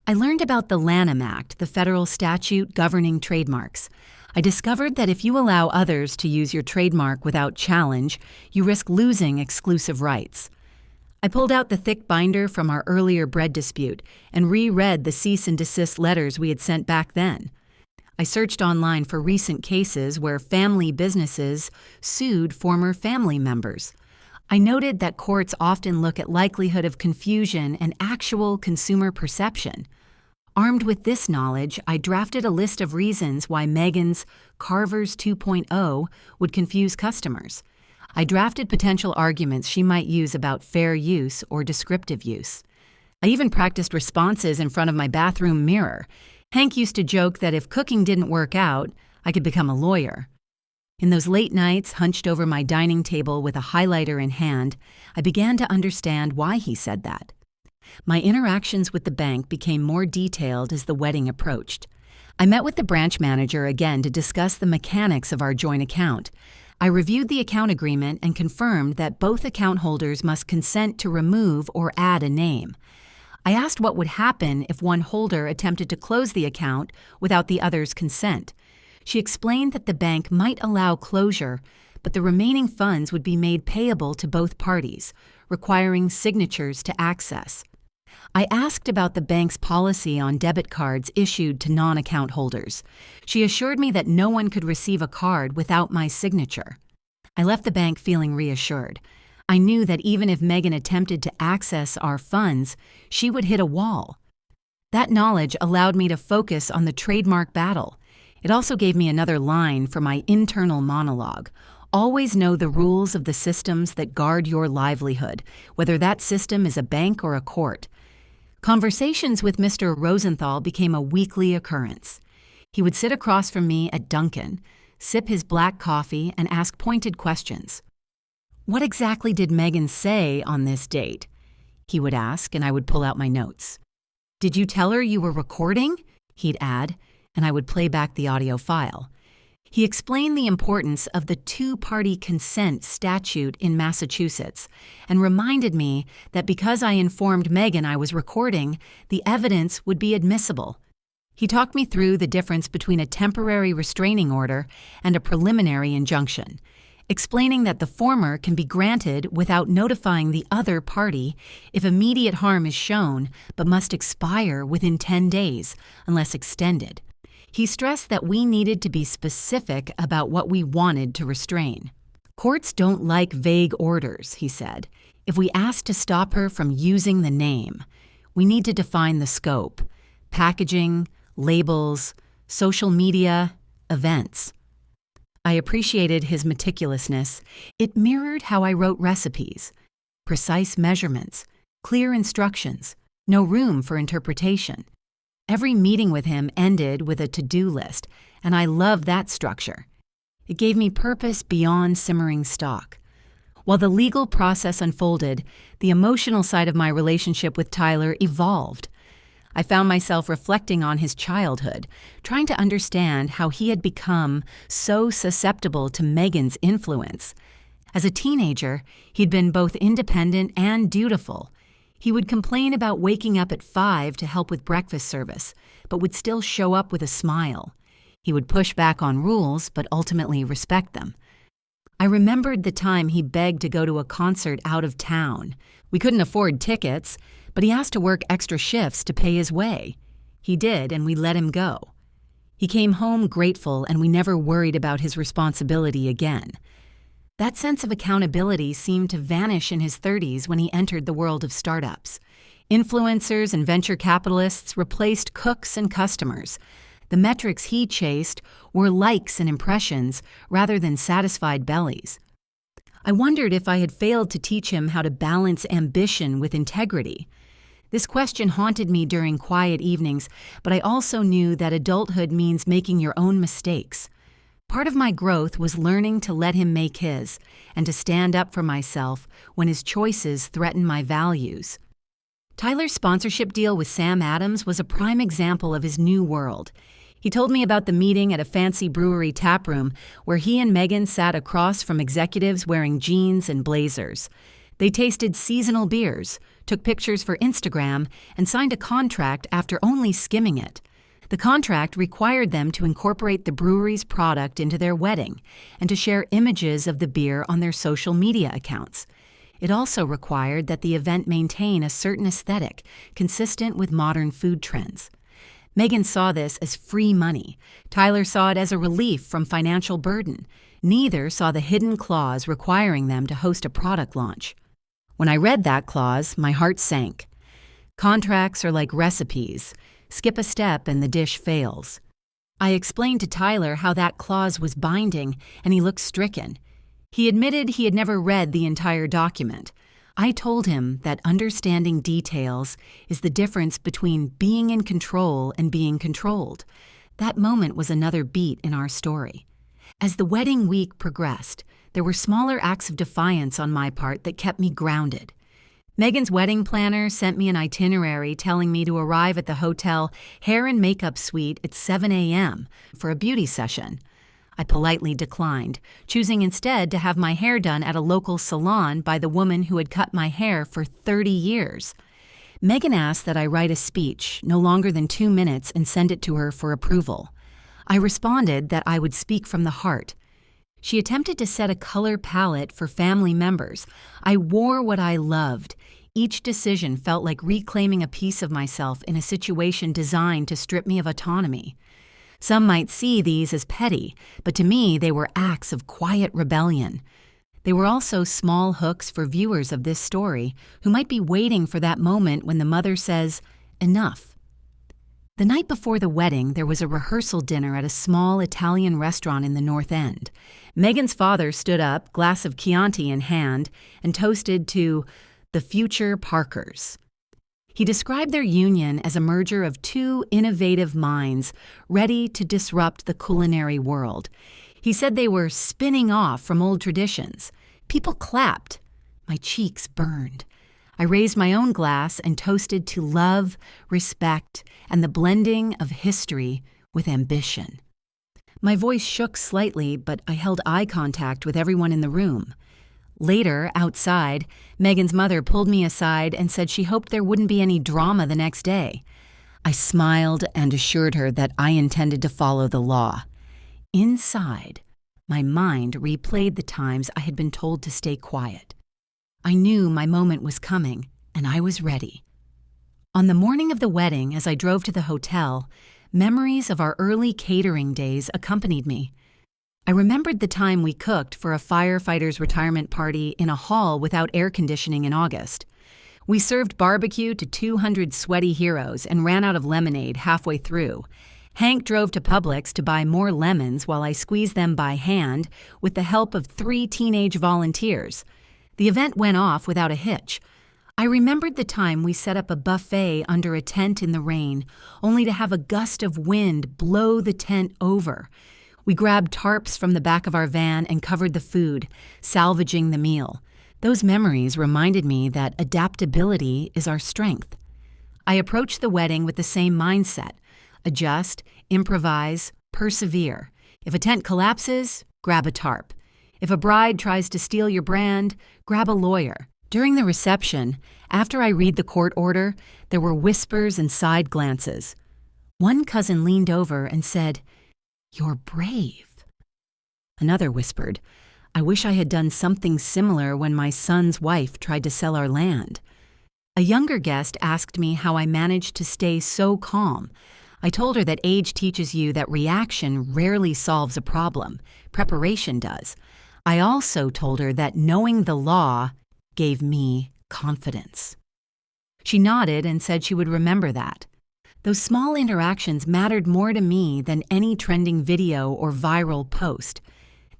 I learned about the Lanham Act, the federal statute governing trademarks. I discovered that if you allow others to use your trademark without challenge, you risk losing exclusive rights. I pulled out the thick binder from our earlier bread dispute and reread the cease and desist letters we had sent back then. I searched online for recent cases where family businesses sued former family members. I noted that courts often look at likelihood of confusion and actual consumer perception. Armed with this knowledge, I drafted a list of reasons why Megan's Carver's 2.0 would confuse customers. I drafted potential arguments she might use about fair use or descriptive use. I even practiced responses in front of my bathroom mirror. Hank used to joke that if cooking didn't work out, I could become a lawyer. In those late nights, hunched over my dining table with a highlighter in hand, I began to understand why he said that. My interactions with the bank became more detailed as the wedding approached. I met with the branch manager again to discuss the mechanics of our joint account. I reviewed the account agreement and confirmed that both account holders must consent to remove or add a name. I asked what would happen if one holder attempted to close the account without the other's consent. She explained that the bank might allow closure, but the remaining funds would be made payable to both parties, requiring signatures to access. I asked about the bank's policy on debit cards issued to non-account holders. She assured me that no one could receive a card without my signature. I left the bank feeling reassured. I knew that even if Megan attempted to access our funds, she would hit a wall. That knowledge allowed me to focus on the trademark battle. It also gave me another line for my internal monologue. Always know the rules of the systems that guard your livelihood, whether that system is a bank or a court. Conversations with Mr. Rosenthal became a weekly occurrence. He would sit across from me at Dunkin', sip his black coffee, and ask pointed questions. "What exactly did Megan say on this date?" he would ask, and I would pull out my notes. "Did you tell her you were recording?" he'd add, and I would play back the audio file. He explained the importance of the two-party consent statute in Massachusetts and reminded me that because I informed Megan I was recording, the evidence would be admissible. He talked me through the difference between a temporary restraining order and a preliminary injunction, explaining that the former can be granted without notifying the other party if immediate harm is shown but must expire within 10 days unless extended. He stressed that we needed to be specific about what we wanted to restrain. "Courts don't like vague orders," he said. "If we ask to stop her from using the name, we need to define the scope: packaging, labels, social media, events." I appreciated his meticulousness. It mirrored how I wrote recipes. Precise measurements, clear instructions, no room for interpretation. Every meeting with him ended with a to-do list, and I loved that structure. It gave me purpose beyond simmering stock. While the legal process unfolded, the emotional side of my relationship with Tyler evolved. I found myself reflecting on his childhood, trying to understand how he had become so susceptible to Megan's influence. As a teenager, he'd been both independent and dutiful. He would complain about waking up at 5 to help with breakfast service, but would still show up with a smile. He would push back on rules, but ultimately respect them. I remembered the time he begged to go to a concert out of town. We couldn't afford tickets, but he asked to work extra shifts to pay his way. He did, and we let him go. He came home grateful, and we never worried about his responsibility again. That sense of accountability seemed to vanish in his 30s when he entered the world of startups. Influencers and venture capitalists replaced cooks and customers. The metrics he chased were likes and impressions rather than satisfied bellies. I wondered if I had failed to teach him how to balance ambition with integrity. This question haunted me during quiet evenings, but I also knew that adulthood means making your own mistakes. Part of my growth was learning to let him make his, and to stand up for myself when his choices threatened my values. Tyler's sponsorship deal with Sam Adams was a prime example of his new world. He told me about the meeting at a fancy brewery taproom where he and Megan sat across from executives wearing jeans and blazers. They tasted seasonal beers, took pictures for Instagram, and signed a contract after only skimming it. The contract required them to incorporate the brewery's product into their wedding and to share images of the beer on their social media accounts. It also required that the event maintain a certain aesthetic consistent with modern food trends. Megan saw this as free money. Tyler saw it as a relief from financial burden. Neither saw the hidden clause requiring them to host a product launch. When I read that clause, my heart sank. Contracts are like recipes. Skip a step and the dish fails. I explained to Tyler how that clause was binding, and he looked stricken. He admitted he had never read the entire document. I told him that understanding details is the difference between being in control and being controlled. That moment was another beat in our story. As the wedding week progressed, there were smaller acts of defiance on my part that kept me grounded. Megan's wedding planner sent me an itinerary telling me to arrive at the hotel hair and makeup suite at 7 a.m. for a beauty session. I politely declined, choosing instead to have my hair done at a local salon by the woman who had cut my hair for 30 years. Megan asked that I write a speech, no longer than 2 minutes, and send it to her for approval. I responded that I would speak from the heart. She attempted to set a color palette for family members. I wore what I loved. Each decision felt like reclaiming a piece of myself in a situation designed to strip me of autonomy. Some might see these as petty, but to me they were acts of quiet rebellion. They were also small hooks for viewers of this story who might be waiting for that moment when the mother says, "Enough." The night before the wedding, there was a rehearsal dinner at a small Italian restaurant in the North End. Megan's father stood up, glass of Chianti in hand, and toasted to the future Parkers. He described their union as a merger of two innovative minds ready to disrupt the culinary world. He said they were spinning off from old traditions. People clapped. My cheeks burned. I raised my own glass and toasted to love, respect, and the blending of history with ambition. My voice shook slightly, but I held eye contact with everyone in the room. Later, outside, Megan's mother pulled me aside and said she hoped there wouldn't be any drama the next day. I smiled and assured her that I intended to follow the law. Inside, my mind replayed the times I had been told to stay quiet. I knew my moment was coming, and I was ready. On the morning of the wedding, as I drove to the hotel, memories of our early catering days accompanied me. I remembered the time we cooked for a firefighter's retirement party in a hall without air conditioning in August. We served barbecue to 200 sweaty heroes and ran out of lemonade halfway through. Hank drove to Publix to buy more lemons while I squeezed them by hand with the help of 3 teenage volunteers. The event went off without a hitch. I remembered the time we set up a buffet under a tent in the rain, only to have a gust of wind blow the tent over. We grabbed tarps from the back of our van and covered the food, salvaging the meal. Those memories reminded me that adaptability is our strength. I approached the wedding with the same mindset: adjust, improvise, persevere. If a tent collapses, grab a tarp. If a bride tries to steal your brand, grab a lawyer. During the reception, after I read the court order, there were whispers and side glances. One cousin leaned over and said, "You're brave." Another whispered, "I wish I had done something similar when my son's wife tried to sell our land." A younger guest asked me how I managed to stay so calm. I told her that age teaches you that reaction rarely solves a problem. Preparation does. I also told her that knowing the law gave me confidence. She nodded and said she would remember that. Those small interactions mattered more to me than any trending video or viral post.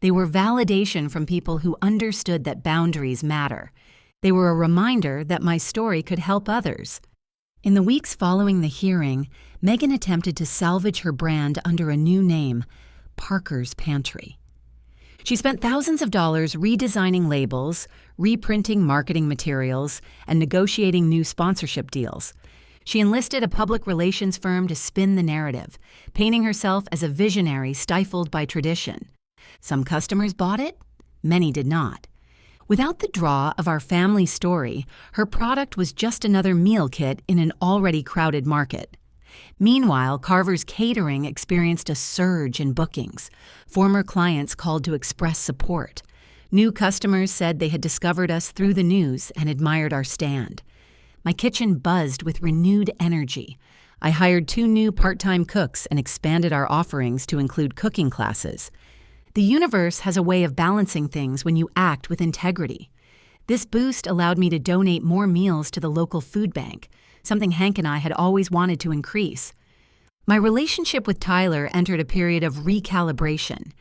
They were validation from people who understood that boundaries matter. They were a reminder that my story could help others. In the weeks following the hearing, Megan attempted to salvage her brand under a new name, Parker's Pantry. She spent thousands of dollars redesigning labels, reprinting marketing materials, and negotiating new sponsorship deals. She enlisted a public relations firm to spin the narrative, painting herself as a visionary stifled by tradition. Some customers bought it, many did not. Without the draw of our family story, her product was just another meal kit in an already crowded market. Meanwhile, Carver's Catering experienced a surge in bookings. Former clients called to express support. New customers said they had discovered us through the news and admired our stand. My kitchen buzzed with renewed energy. I hired 2 new part-time cooks and expanded our offerings to include cooking classes. The universe has a way of balancing things when you act with integrity. This boost allowed me to donate more meals to the local food bank, something Hank and I had always wanted to increase. My relationship with Tyler entered a period of recalibration.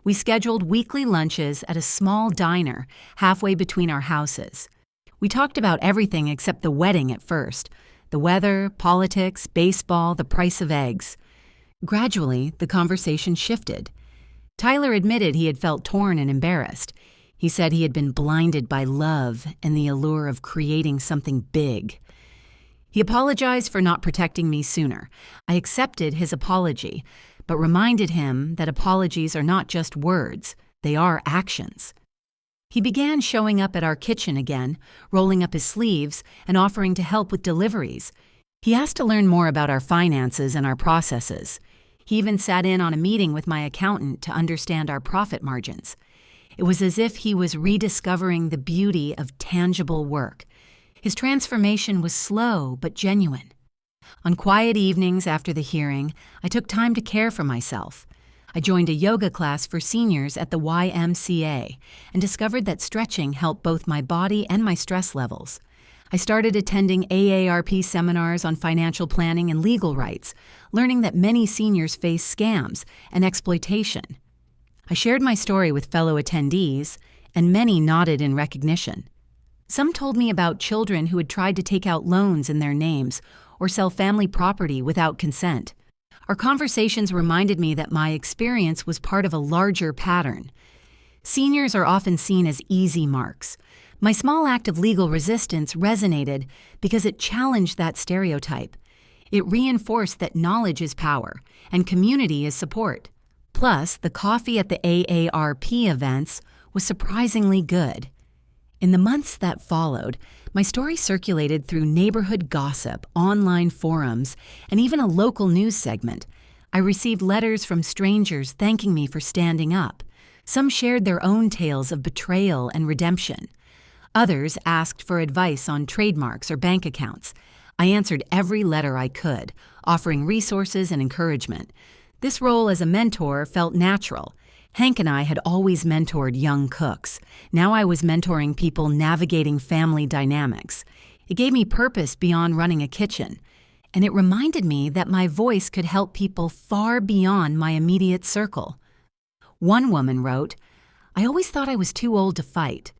We scheduled weekly lunches at a small diner halfway between our houses. We talked about everything except the wedding at first: the weather, politics, baseball, the price of eggs. Gradually, the conversation shifted. Tyler admitted he had felt torn and embarrassed. He said he had been blinded by love and the allure of creating something big. He apologized for not protecting me sooner. I accepted his apology, but reminded him that apologies are not just words, they are actions. He began showing up at our kitchen again, rolling up his sleeves and offering to help with deliveries. He asked to learn more about our finances and our processes. He even sat in on a meeting with my accountant to understand our profit margins. It was as if he was rediscovering the beauty of tangible work. His transformation was slow but genuine. On quiet evenings after the hearing, I took time to care for myself. I joined a yoga class for seniors at the YMCA and discovered that stretching helped both my body and my stress levels. I started attending AARP seminars on financial planning and legal rights, learning that many seniors face scams and exploitation. I shared my story with fellow attendees, and many nodded in recognition. Some told me about children who had tried to take out loans in their names or sell family property without consent. Our conversations reminded me that my experience was part of a larger pattern. Seniors are often seen as easy marks. My small act of legal resistance resonated because it challenged that stereotype. It reinforced that knowledge is power and community is support. Plus, the coffee at the AARP events was surprisingly good. In the months that followed, my story circulated through neighborhood gossip, online forums, and even a local news segment. I received letters from strangers thanking me for standing up. Some shared their own tales of betrayal and redemption. Others asked for advice on trademarks or bank accounts. I answered every letter I could, offering resources and encouragement. This role as a mentor felt natural. Hank and I had always mentored young cooks. Now I was mentoring people navigating family dynamics. It gave me purpose beyond running a kitchen, and it reminded me that my voice could help people far beyond my immediate circle. One woman wrote, "I always thought I was too old to fight.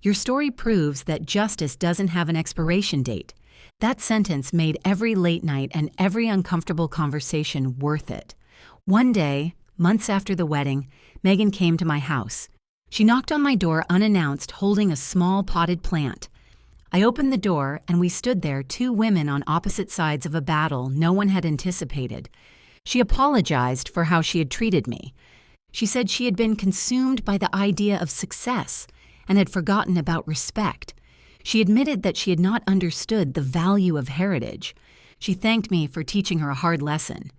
Your story proves that justice doesn't have an expiration date." That sentence made every late night and every uncomfortable conversation worth it. One day, months after the wedding, Megan came to my house. She knocked on my door unannounced, holding a small potted plant. I opened the door, and we stood there, two women on opposite sides of a battle no one had anticipated. She apologized for how she had treated me. She said she had been consumed by the idea of success and had forgotten about respect. She admitted that she had not understood the value of heritage. She thanked me for teaching her a hard lesson.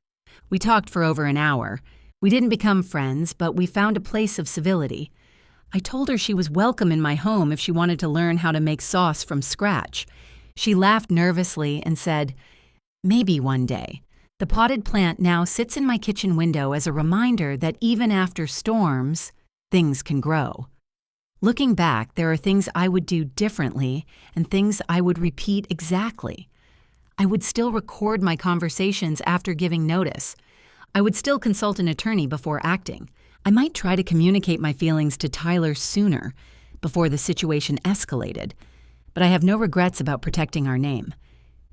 We talked for over an hour. We didn't become friends, but we found a place of civility. I told her she was welcome in my home if she wanted to learn how to make sauce from scratch. She laughed nervously and said, "Maybe one day." The potted plant now sits in my kitchen window as a reminder that even after storms, things can grow. Looking back, there are things I would do differently and things I would repeat exactly. I would still record my conversations after giving notice. I would still consult an attorney before acting. I might try to communicate my feelings to Tyler sooner, before the situation escalated, but I have no regrets about protecting our name.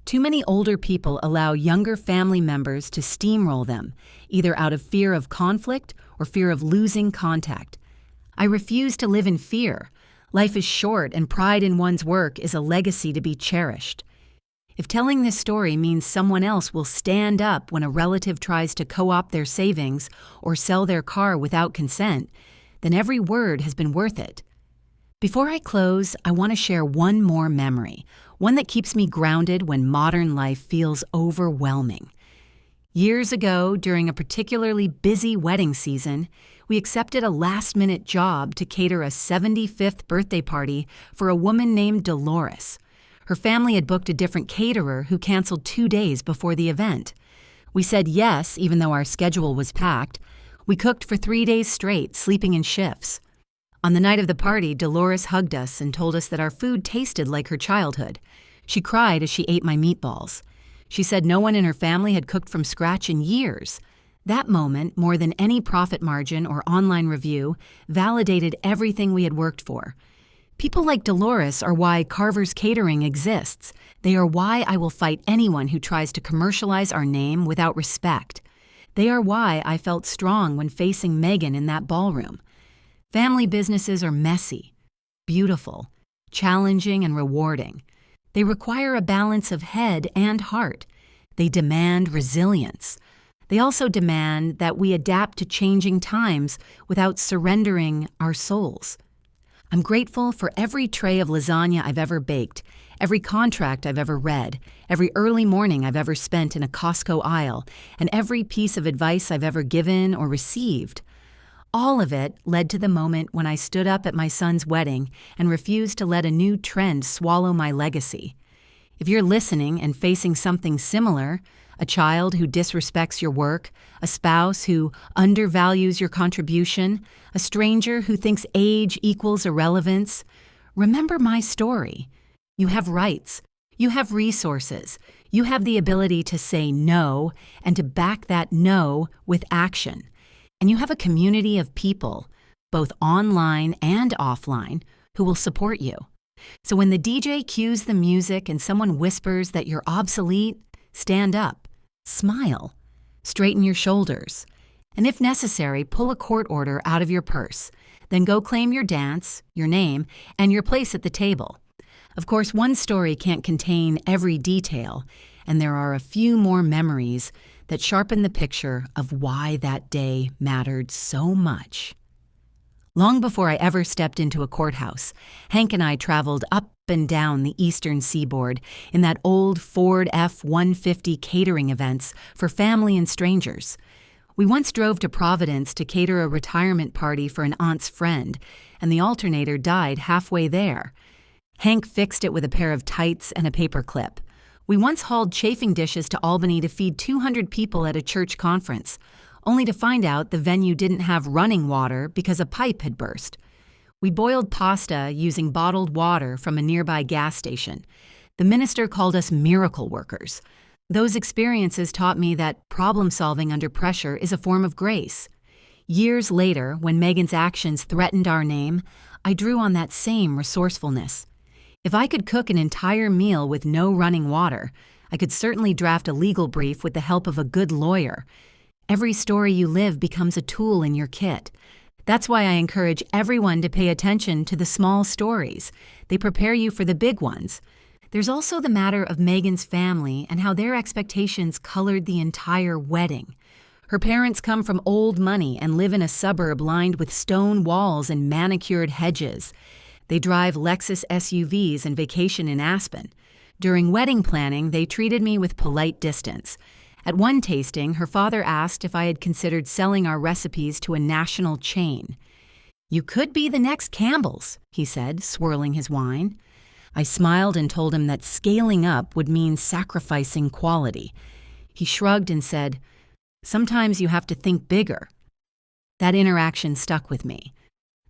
Too many older people allow younger family members to steamroll them, either out of fear of conflict or fear of losing contact. I refuse to live in fear. Life is short, and pride in one's work is a legacy to be cherished. If telling this story means someone else will stand up when a relative tries to co-opt their savings or sell their car without consent, then every word has been worth it. Before I close, I want to share one more memory, one that keeps me grounded when modern life feels overwhelming. Years ago, during a particularly busy wedding season, we accepted a last-minute job to cater a 75th birthday party for a woman named Dolores. Her family had booked a different caterer who canceled 2 days before the event. We said yes, even though our schedule was packed. We cooked for 3 days straight, sleeping in shifts. On the night of the party, Dolores hugged us and told us that our food tasted like her childhood. She cried as she ate my meatballs. She said no one in her family had cooked from scratch in years. That moment, more than any profit margin or online review, validated everything we had worked for. People like Dolores are why Carver's Catering exists. They are why I will fight anyone who tries to commercialize our name without respect. They are why I felt strong when facing Megan in that ballroom. Family businesses are messy, beautiful, challenging, and rewarding. They require a balance of head and heart. They demand resilience. They also demand that we adapt to changing times without surrendering our souls. I'm grateful for every tray of lasagna I've ever baked, every contract I've ever read, every early morning I've ever spent in a Costco aisle, and every piece of advice I've ever given or received. All of it led to the moment when I stood up at my son's wedding and refused to let a new trend swallow my legacy. If you're listening and facing something similar, a child who disrespects your work, a spouse who undervalues your contribution, a stranger who thinks age equals irrelevance, remember my story. You have rights. You have resources. You have the ability to say no and to back that no with action. And you have a community of people, both online and offline, who will support you. So when the DJ cues the music and someone whispers that you're obsolete, stand up, smile, straighten your shoulders, and if necessary, pull a court order out of your purse. Then go claim your dance, your name, and your place at the table. Of course, one story can't contain every detail, and there are a few more memories that sharpen the picture of why that day mattered so much. Long before I ever stepped into a courthouse, Hank and I traveled up and down the eastern seaboard in that old Ford F-150 catering events for family and strangers. We once drove to Providence to cater a retirement party for an aunt's friend, and the alternator died halfway there. Hank fixed it with a pair of tights and a paper clip. We once hauled chafing dishes to Albany to feed 200 people at a church conference, only to find out the venue didn't have running water because a pipe had burst. We boiled pasta using bottled water from a nearby gas station. The minister called us miracle workers. Those experiences taught me that problem-solving under pressure is a form of grace. Years later, when Megan's actions threatened our name, I drew on that same resourcefulness. If I could cook an entire meal with no running water, I could certainly draft a legal brief with the help of a good lawyer. Every story you live becomes a tool in your kit. That's why I encourage everyone to pay attention to the small stories. They prepare you for the big ones. There's also the matter of Megan's family and how their expectations colored the entire wedding. Her parents come from old money and live in a suburb lined with stone walls and manicured hedges. They drive Lexus SUVs and vacation in Aspen. During wedding planning, they treated me with polite distance. At one tasting, her father asked if I had considered selling our recipes to a national chain. "You could be the next Campbell's," he said, swirling his wine. I smiled and told him that scaling up would mean sacrificing quality. He shrugged and said, "Sometimes you have to think bigger." That interaction stuck with me.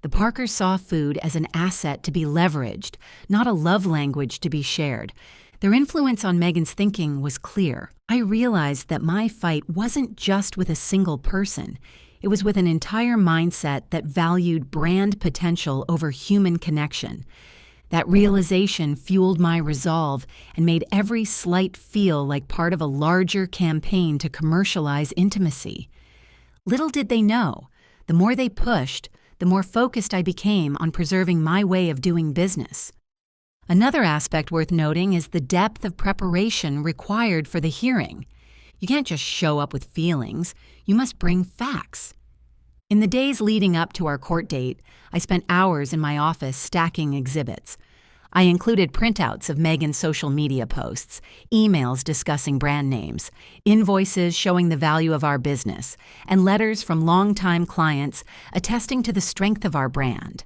The Parkers saw food as an asset to be leveraged, not a love language to be shared. Their influence on Megan's thinking was clear. I realized that my fight wasn't just with a single person. It was with an entire mindset that valued brand potential over human connection. That realization fueled my resolve and made every slight feel like part of a larger campaign to commercialize intimacy. Little did they know, the more they pushed, the more focused I became on preserving my way of doing business. Another aspect worth noting is the depth of preparation required for the hearing. You can't just show up with feelings, you must bring facts. In the days leading up to our court date, I spent hours in my office stacking exhibits. I included printouts of Megan's social media posts, emails discussing brand names, invoices showing the value of our business, and letters from longtime clients attesting to the strength of our brand.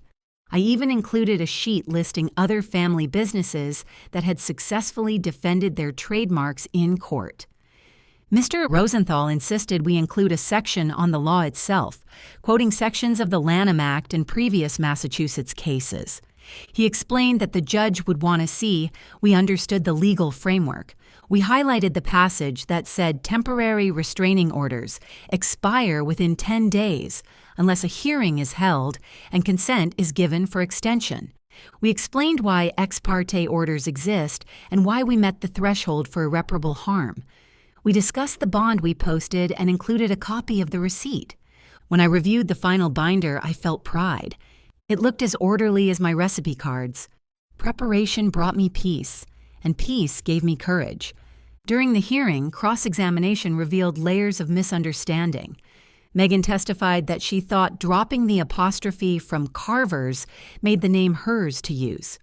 I even included a sheet listing other family businesses that had successfully defended their trademarks in court. Mr. Rosenthal insisted we include a section on the law itself, quoting sections of the Lanham Act and previous Massachusetts cases. He explained that the judge would want to see we understood the legal framework. We highlighted the passage that said temporary restraining orders expire within 10 days unless a hearing is held and consent is given for extension. We explained why ex parte orders exist and why we met the threshold for irreparable harm. We discussed the bond we posted and included a copy of the receipt. When I reviewed the final binder, I felt pride. It looked as orderly as my recipe cards. Preparation brought me peace, and peace gave me courage. During the hearing, cross-examination revealed layers of misunderstanding. Megan testified that she thought dropping the apostrophe from Carver's made the name hers to use.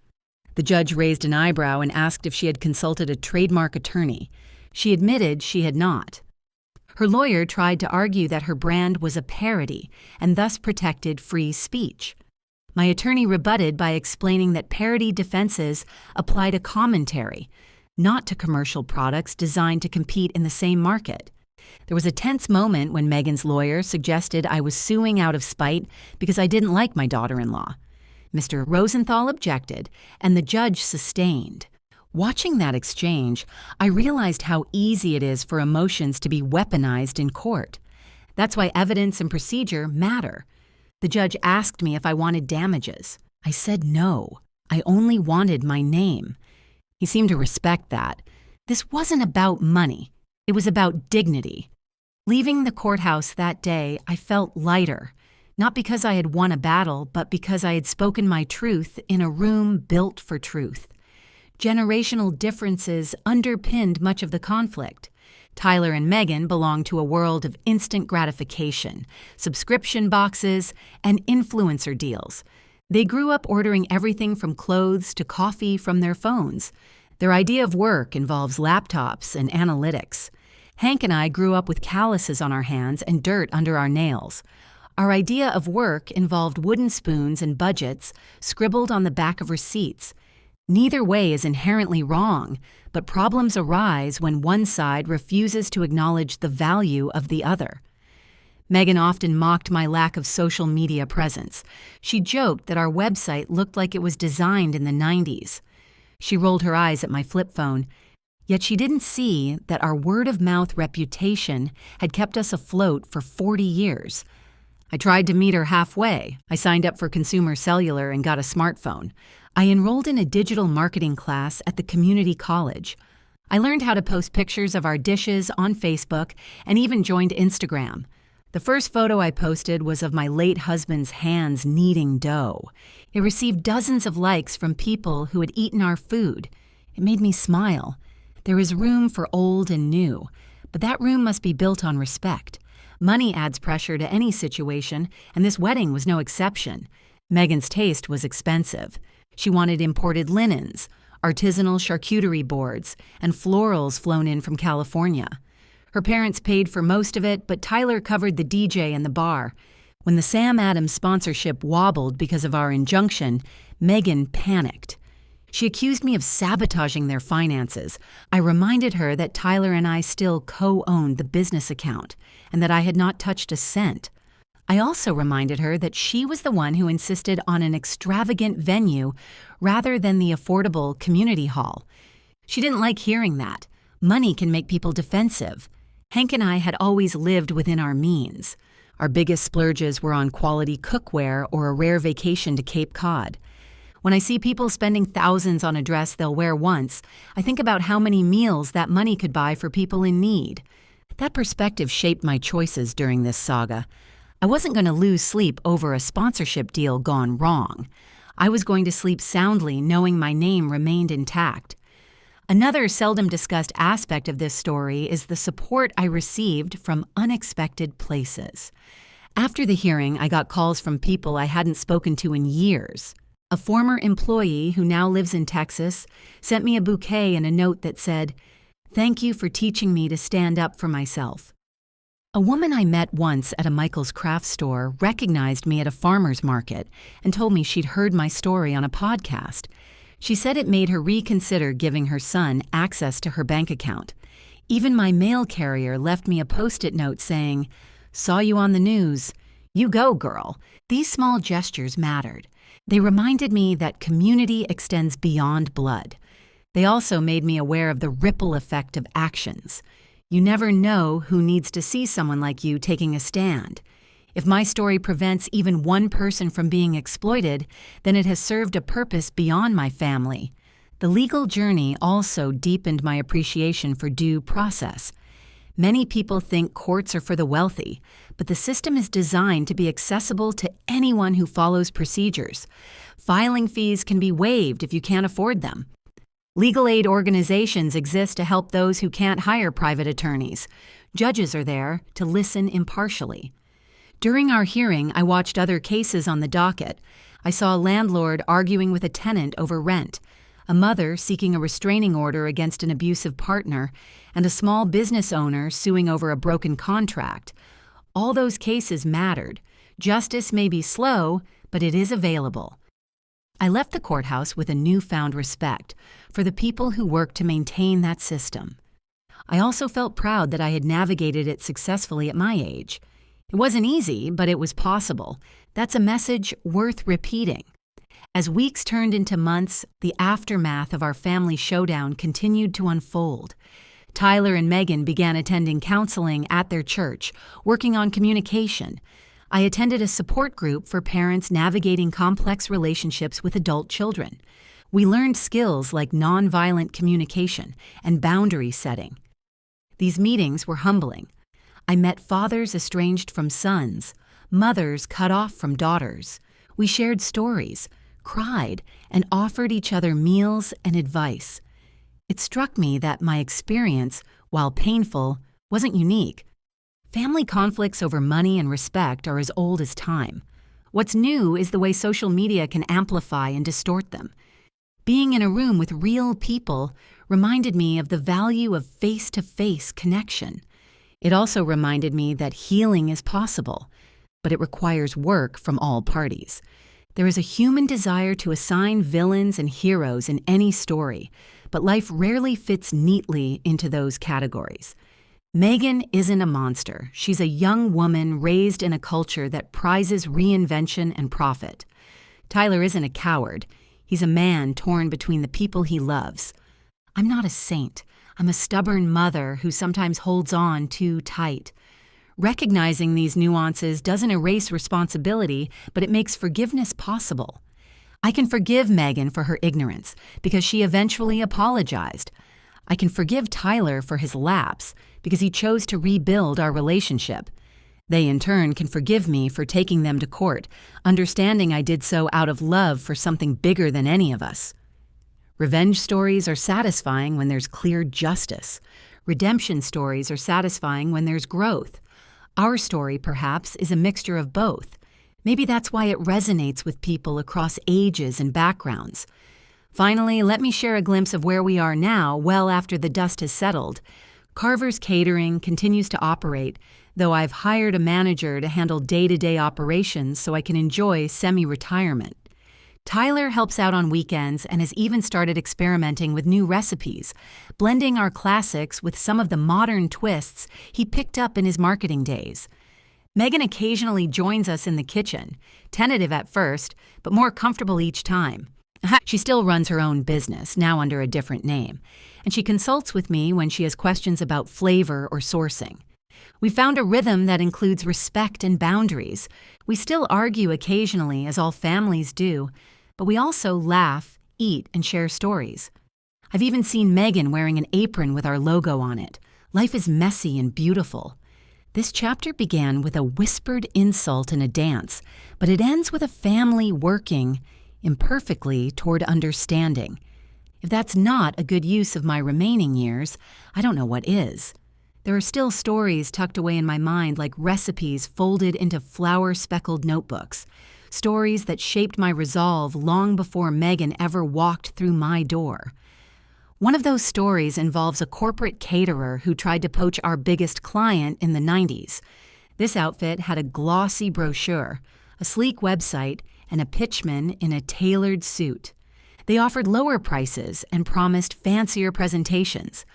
The judge raised an eyebrow and asked if she had consulted a trademark attorney. She admitted she had not. Her lawyer tried to argue that her brand was a parody and thus protected free speech. My attorney rebutted by explaining that parody defenses apply to commentary, not to commercial products designed to compete in the same market. There was a tense moment when Megan's lawyer suggested I was suing out of spite because I didn't like my daughter-in-law. Mr. Rosenthal objected, and the judge sustained. Watching that exchange, I realized how easy it is for emotions to be weaponized in court. That's why evidence and procedure matter. The judge asked me if I wanted damages. I said no. I only wanted my name. He seemed to respect that. This wasn't about money. It was about dignity. Leaving the courthouse that day, I felt lighter, not because I had won a battle, but because I had spoken my truth in a room built for truth. Generational differences underpinned much of the conflict. Tyler and Megan belonged to a world of instant gratification, subscription boxes, and influencer deals. They grew up ordering everything from clothes to coffee from their phones. Their idea of work involves laptops and analytics. Hank and I grew up with calluses on our hands and dirt under our nails. Our idea of work involved wooden spoons and budgets scribbled on the back of receipts. Neither way is inherently wrong, but problems arise when one side refuses to acknowledge the value of the other. Megan often mocked my lack of social media presence. She joked that our website looked like it was designed in the 90s. She rolled her eyes at my flip phone, yet she didn't see that our word-of-mouth reputation had kept us afloat for 40 years. I tried to meet her halfway. I signed up for consumer cellular and got a smartphone. I enrolled in a digital marketing class at the community college. I learned how to post pictures of our dishes on Facebook and even joined Instagram. The first photo I posted was of my late husband's hands kneading dough. It received dozens of likes from people who had eaten our food. It made me smile. There is room for old and new, but that room must be built on respect. Money adds pressure to any situation, and this wedding was no exception. Megan's taste was expensive. She wanted imported linens, artisanal charcuterie boards, and florals flown in from California. Her parents paid for most of it, but Tyler covered the DJ and the bar. When the Sam Adams sponsorship wobbled because of our injunction, Megan panicked. She accused me of sabotaging their finances. I reminded her that Tyler and I still co-owned the business account and that I had not touched a cent. I also reminded her that she was the one who insisted on an extravagant venue rather than the affordable community hall. She didn't like hearing that. Money can make people defensive. Hank and I had always lived within our means. Our biggest splurges were on quality cookware or a rare vacation to Cape Cod. When I see people spending thousands on a dress they'll wear once, I think about how many meals that money could buy for people in need. That perspective shaped my choices during this saga. I wasn't going to lose sleep over a sponsorship deal gone wrong. I was going to sleep soundly knowing my name remained intact. Another seldom discussed aspect of this story is the support I received from unexpected places. After the hearing, I got calls from people I hadn't spoken to in years. A former employee who now lives in Texas sent me a bouquet and a note that said, "Thank you for teaching me to stand up for myself." A woman I met once at a Michael's craft store recognized me at a farmer's market and told me she'd heard my story on a podcast. She said it made her reconsider giving her son access to her bank account. Even my mail carrier left me a Post-it note saying, "Saw you on the news. You go, girl." These small gestures mattered. They reminded me that community extends beyond blood. They also made me aware of the ripple effect of actions. You never know who needs to see someone like you taking a stand. If my story prevents even one person from being exploited, then it has served a purpose beyond my family. The legal journey also deepened my appreciation for due process. Many people think courts are for the wealthy, but the system is designed to be accessible to anyone who follows procedures. Filing fees can be waived if you can't afford them. Legal aid organizations exist to help those who can't hire private attorneys. Judges are there to listen impartially. During our hearing, I watched other cases on the docket. I saw a landlord arguing with a tenant over rent, a mother seeking a restraining order against an abusive partner, and a small business owner suing over a broken contract. All those cases mattered. Justice may be slow, but it is available. I left the courthouse with a newfound respect for the people who work to maintain that system. I also felt proud that I had navigated it successfully at my age. It wasn't easy, but it was possible. That's a message worth repeating. As weeks turned into months, the aftermath of our family showdown continued to unfold. Tyler and Megan began attending counseling at their church, working on communication. I attended a support group for parents navigating complex relationships with adult children. We learned skills like nonviolent communication and boundary setting. These meetings were humbling. I met fathers estranged from sons, mothers cut off from daughters. We shared stories, cried, and offered each other meals and advice. It struck me that my experience, while painful, wasn't unique. Family conflicts over money and respect are as old as time. What's new is the way social media can amplify and distort them. Being in a room with real people reminded me of the value of face-to-face connection. It also reminded me that healing is possible, but it requires work from all parties. There is a human desire to assign villains and heroes in any story, but life rarely fits neatly into those categories. Megan isn't a monster. She's a young woman raised in a culture that prizes reinvention and profit. Tyler isn't a coward. He's a man torn between the people he loves. I'm not a saint. I'm a stubborn mother who sometimes holds on too tight. Recognizing these nuances doesn't erase responsibility, but it makes forgiveness possible. I can forgive Megan for her ignorance because she eventually apologized. I can forgive Tyler for his lapse because he chose to rebuild our relationship. They, in turn, can forgive me for taking them to court, understanding I did so out of love for something bigger than any of us. Revenge stories are satisfying when there's clear justice. Redemption stories are satisfying when there's growth. Our story, perhaps, is a mixture of both. Maybe that's why it resonates with people across ages and backgrounds. Finally, let me share a glimpse of where we are now, well after the dust has settled. Carver's Catering continues to operate, though I've hired a manager to handle day-to-day operations so I can enjoy semi-retirement. Tyler helps out on weekends and has even started experimenting with new recipes, blending our classics with some of the modern twists he picked up in his marketing days. Megan occasionally joins us in the kitchen, tentative at first, but more comfortable each time. She still runs her own business, now under a different name, and she consults with me when she has questions about flavor or sourcing. We found a rhythm that includes respect and boundaries. We still argue occasionally, as all families do, but we also laugh, eat, and share stories. I've even seen Megan wearing an apron with our logo on it. Life is messy and beautiful. This chapter began with a whispered insult and a dance, but it ends with a family working imperfectly toward understanding. If that's not a good use of my remaining years, I don't know what is. There are still stories tucked away in my mind like recipes folded into flour-speckled notebooks, stories that shaped my resolve long before Megan ever walked through my door. One of those stories involves a corporate caterer who tried to poach our biggest client in the 90s. This outfit had a glossy brochure, a sleek website, and a pitchman in a tailored suit. They offered lower prices and promised fancier presentations.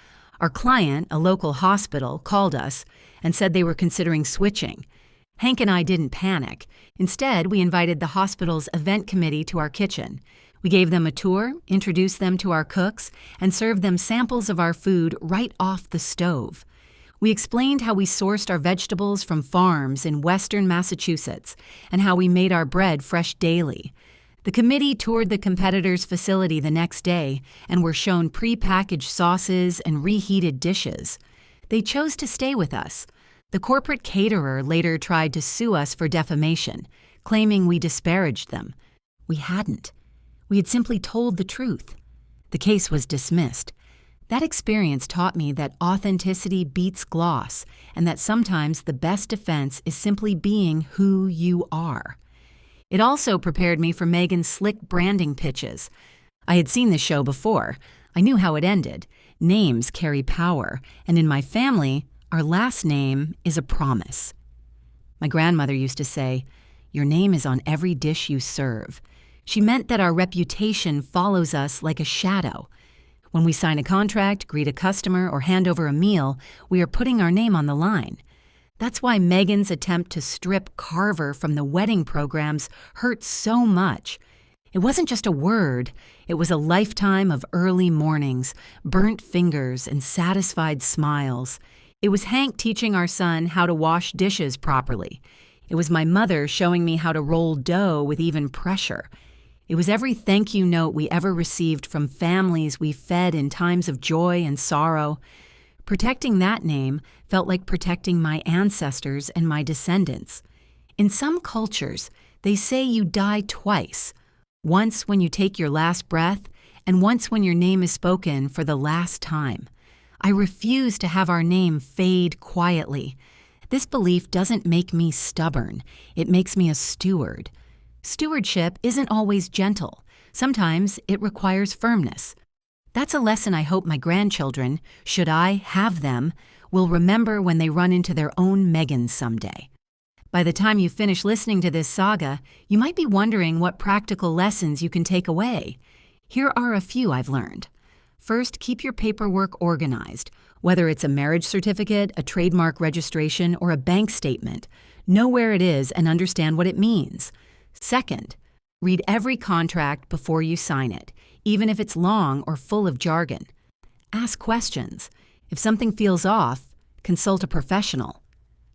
Our client, a local hospital, called us and said they were considering switching. Hank and I didn't panic. Instead, we invited the hospital's event committee to our kitchen. We gave them a tour, introduced them to our cooks, and served them samples of our food right off the stove. We explained how we sourced our vegetables from farms in western Massachusetts and how we made our bread fresh daily. The committee toured the competitor's facility the next day and were shown pre-packaged sauces and reheated dishes. They chose to stay with us. The corporate caterer later tried to sue us for defamation, claiming we disparaged them. We hadn't. We had simply told the truth. The case was dismissed. That experience taught me that authenticity beats gloss, and that sometimes the best defense is simply being who you are. It also prepared me for Megan's slick branding pitches. I had seen this show before. I knew how it ended. Names carry power, and in my family, our last name is a promise. My grandmother used to say, "Your name is on every dish you serve." She meant that our reputation follows us like a shadow. When we sign a contract, greet a customer, or hand over a meal, we are putting our name on the line. That's why Megan's attempt to strip Carver from the wedding programs hurt so much. It wasn't just a word, it was a lifetime of early mornings, burnt fingers, and satisfied smiles. It was Hank teaching our son how to wash dishes properly. It was my mother showing me how to roll dough with even pressure. It was every thank you note we ever received from families we fed in times of joy and sorrow. Protecting that name felt like protecting my ancestors and my descendants. In some cultures, they say you die twice, once when you take your last breath, and once when your name is spoken for the last time. I refuse to have our name fade quietly. This belief doesn't make me stubborn. It makes me a steward. Stewardship isn't always gentle. Sometimes it requires firmness. That's a lesson I hope my grandchildren, should I have them, will remember when they run into their own Megan someday. By the time you finish listening to this saga, you might be wondering what practical lessons you can take away. Here are a few I've learned. First, keep your paperwork organized. Whether it's a marriage certificate, a trademark registration, or a bank statement, know where it is and understand what it means. Second, read every contract before you sign it, even if it's long or full of jargon. Ask questions. If something feels off, consult a professional.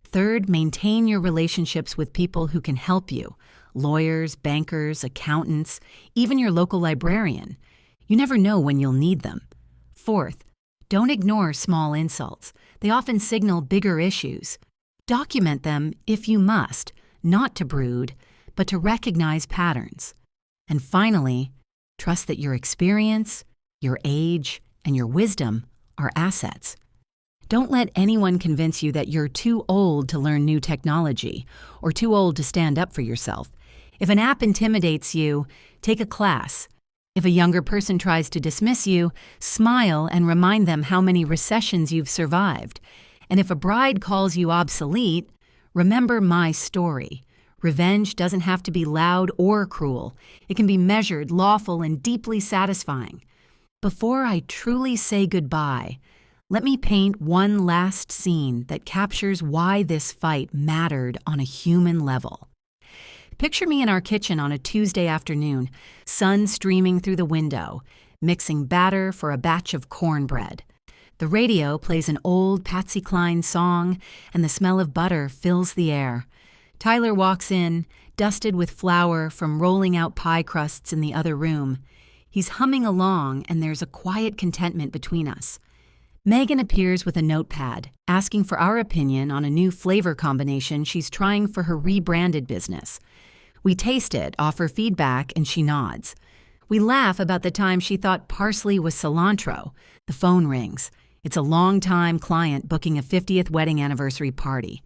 Third, maintain your relationships with people who can help you. Lawyers, bankers, accountants, even your local librarian. You never know when you'll need them. Fourth, don't ignore small insults. They often signal bigger issues. Document them if you must, not to brood, but to recognize patterns. And finally, trust that your experience, your age, and your wisdom are assets. Don't let anyone convince you that you're too old to learn new technology or too old to stand up for yourself. If an app intimidates you, take a class. If a younger person tries to dismiss you, smile and remind them how many recessions you've survived. And if a bride calls you obsolete, remember my story. Revenge doesn't have to be loud or cruel. It can be measured, lawful, and deeply satisfying. Before I truly say goodbye, let me paint one last scene that captures why this fight mattered on a human level. Picture me in our kitchen on a Tuesday afternoon, sun streaming through the window, mixing batter for a batch of cornbread. The radio plays an old Patsy Cline song, and the smell of butter fills the air. Tyler walks in, dusted with flour from rolling out pie crusts in the other room. He's humming along, and there's a quiet contentment between us. Megan appears with a notepad, asking for our opinion on a new flavor combination she's trying for her rebranded business. We taste it, offer feedback, and she nods. We laugh about the time she thought parsley was cilantro. The phone rings. It's a long-time client booking a 50th wedding anniversary party.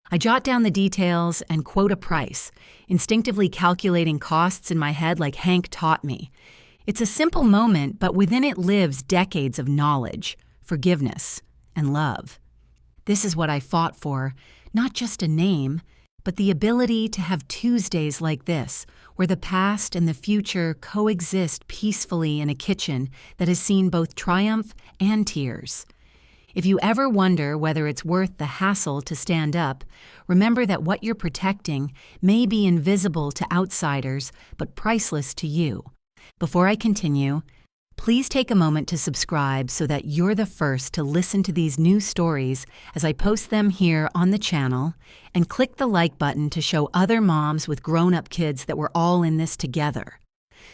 I jot down the details and quote a price, instinctively calculating costs in my head like Hank taught me. It's a simple moment, but within it lives decades of knowledge, forgiveness, and love. This is what I fought for, not just a name, but the ability to have Tuesdays like this, where the past and the future coexist peacefully in a kitchen that has seen both triumph and tears. If you ever wonder whether it's worth the hassle to stand up, remember that what you're protecting may be invisible to outsiders, but priceless to you. Before I continue, please take a moment to subscribe so that you're the first to listen to these new stories as I post them here on the channel, and click the like button to show other moms with grown-up kids that we're all in this together.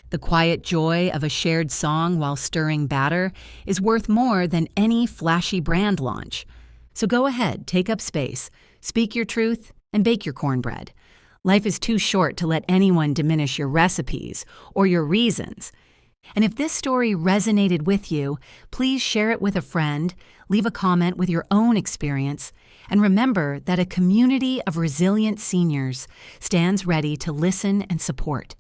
The quiet joy of a shared song while stirring batter is worth more than any flashy brand launch. So go ahead, take up space, speak your truth, and bake your cornbread. Life is too short to let anyone diminish your recipes or your reasons. And if this story resonated with you, please share it with a friend, leave a comment with your own experience, and remember that a community of resilient seniors stands ready to listen and support.